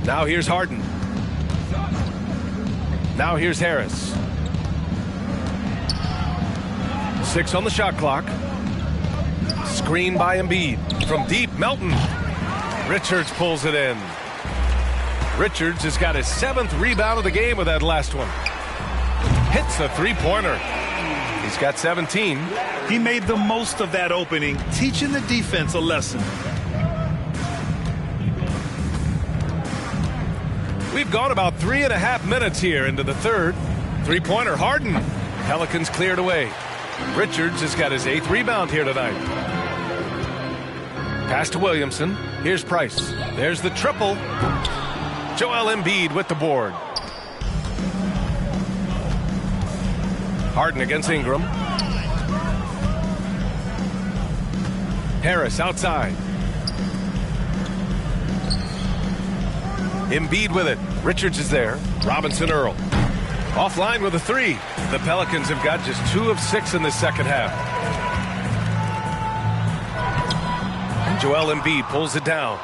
Speaker 11: Now here's Harden. Now here's Harris. 6 on the shot clock. Screen by Embiid. From deep, Melton. Richards pulls it in. Richards has got his 7th rebound of the game with that last one. Hits a 3-pointer. He's got 17.
Speaker 14: He made the most of that opening, teaching the defense a lesson.
Speaker 11: We've gone about 3.5 minutes here into the third. 3-pointer, Harden. Pelicans cleared away. Richards has got his 8th rebound here tonight. Pass to Williamson. Here's Price. There's the triple. Joel Embiid with the board. Harden against Ingram. Harris outside. Embiid with it. Richards is there. Robinson Earl. Offline with a 3. The Pelicans have got just 2 of 6 in the second half. And Joel Embiid pulls it down.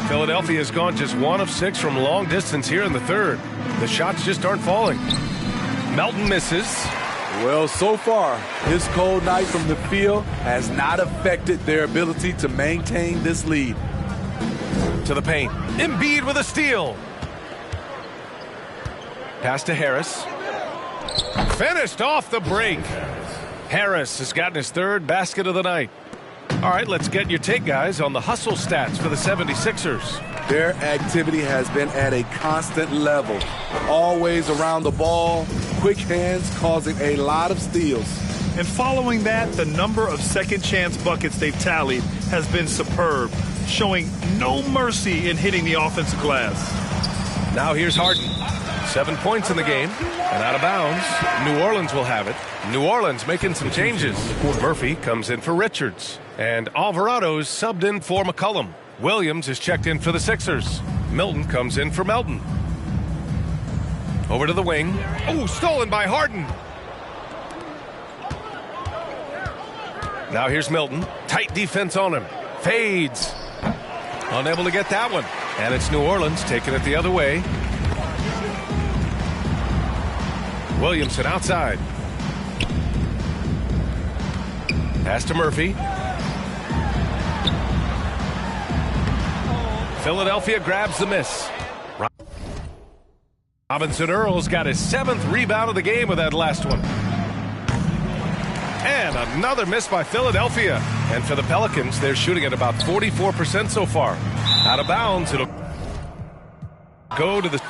Speaker 11: Philadelphia has gone just 1 of 6 from long distance here in the third. The shots just aren't falling. Melton misses.
Speaker 13: Well, so far, his cold night from the field has not affected their ability to maintain this lead.
Speaker 11: To the paint. Embiid with a steal. Pass to Harris. Finished off the break. Harris has gotten his 3rd basket of the night. All right, let's get your take, guys, on the hustle stats for the 76ers.
Speaker 13: Their activity has been at a constant level. Always around the ball, quick hands causing a lot of steals.
Speaker 14: And following that, the number of second-chance buckets they've tallied has been superb, showing no mercy in hitting the offensive glass.
Speaker 11: Now here's Harden. 7 points in the game and out of bounds. New Orleans will have it. New Orleans making some changes. Murphy comes in for Richards. And Alvarado's subbed in for McCollum. Williams is checked in for the Sixers. Milton comes in for Melton. Over to the wing. Oh, stolen by Harden. Now here's Milton. Tight defense on him. Fades. Unable to get that one. And it's New Orleans taking it the other way. Williamson outside. Pass to Murphy. Philadelphia grabs the miss. Robinson Earl's got his 7th rebound of the game with that last one. And another miss by Philadelphia. And for the Pelicans, they're shooting at about 44% so far. Out of bounds, it'll go to the...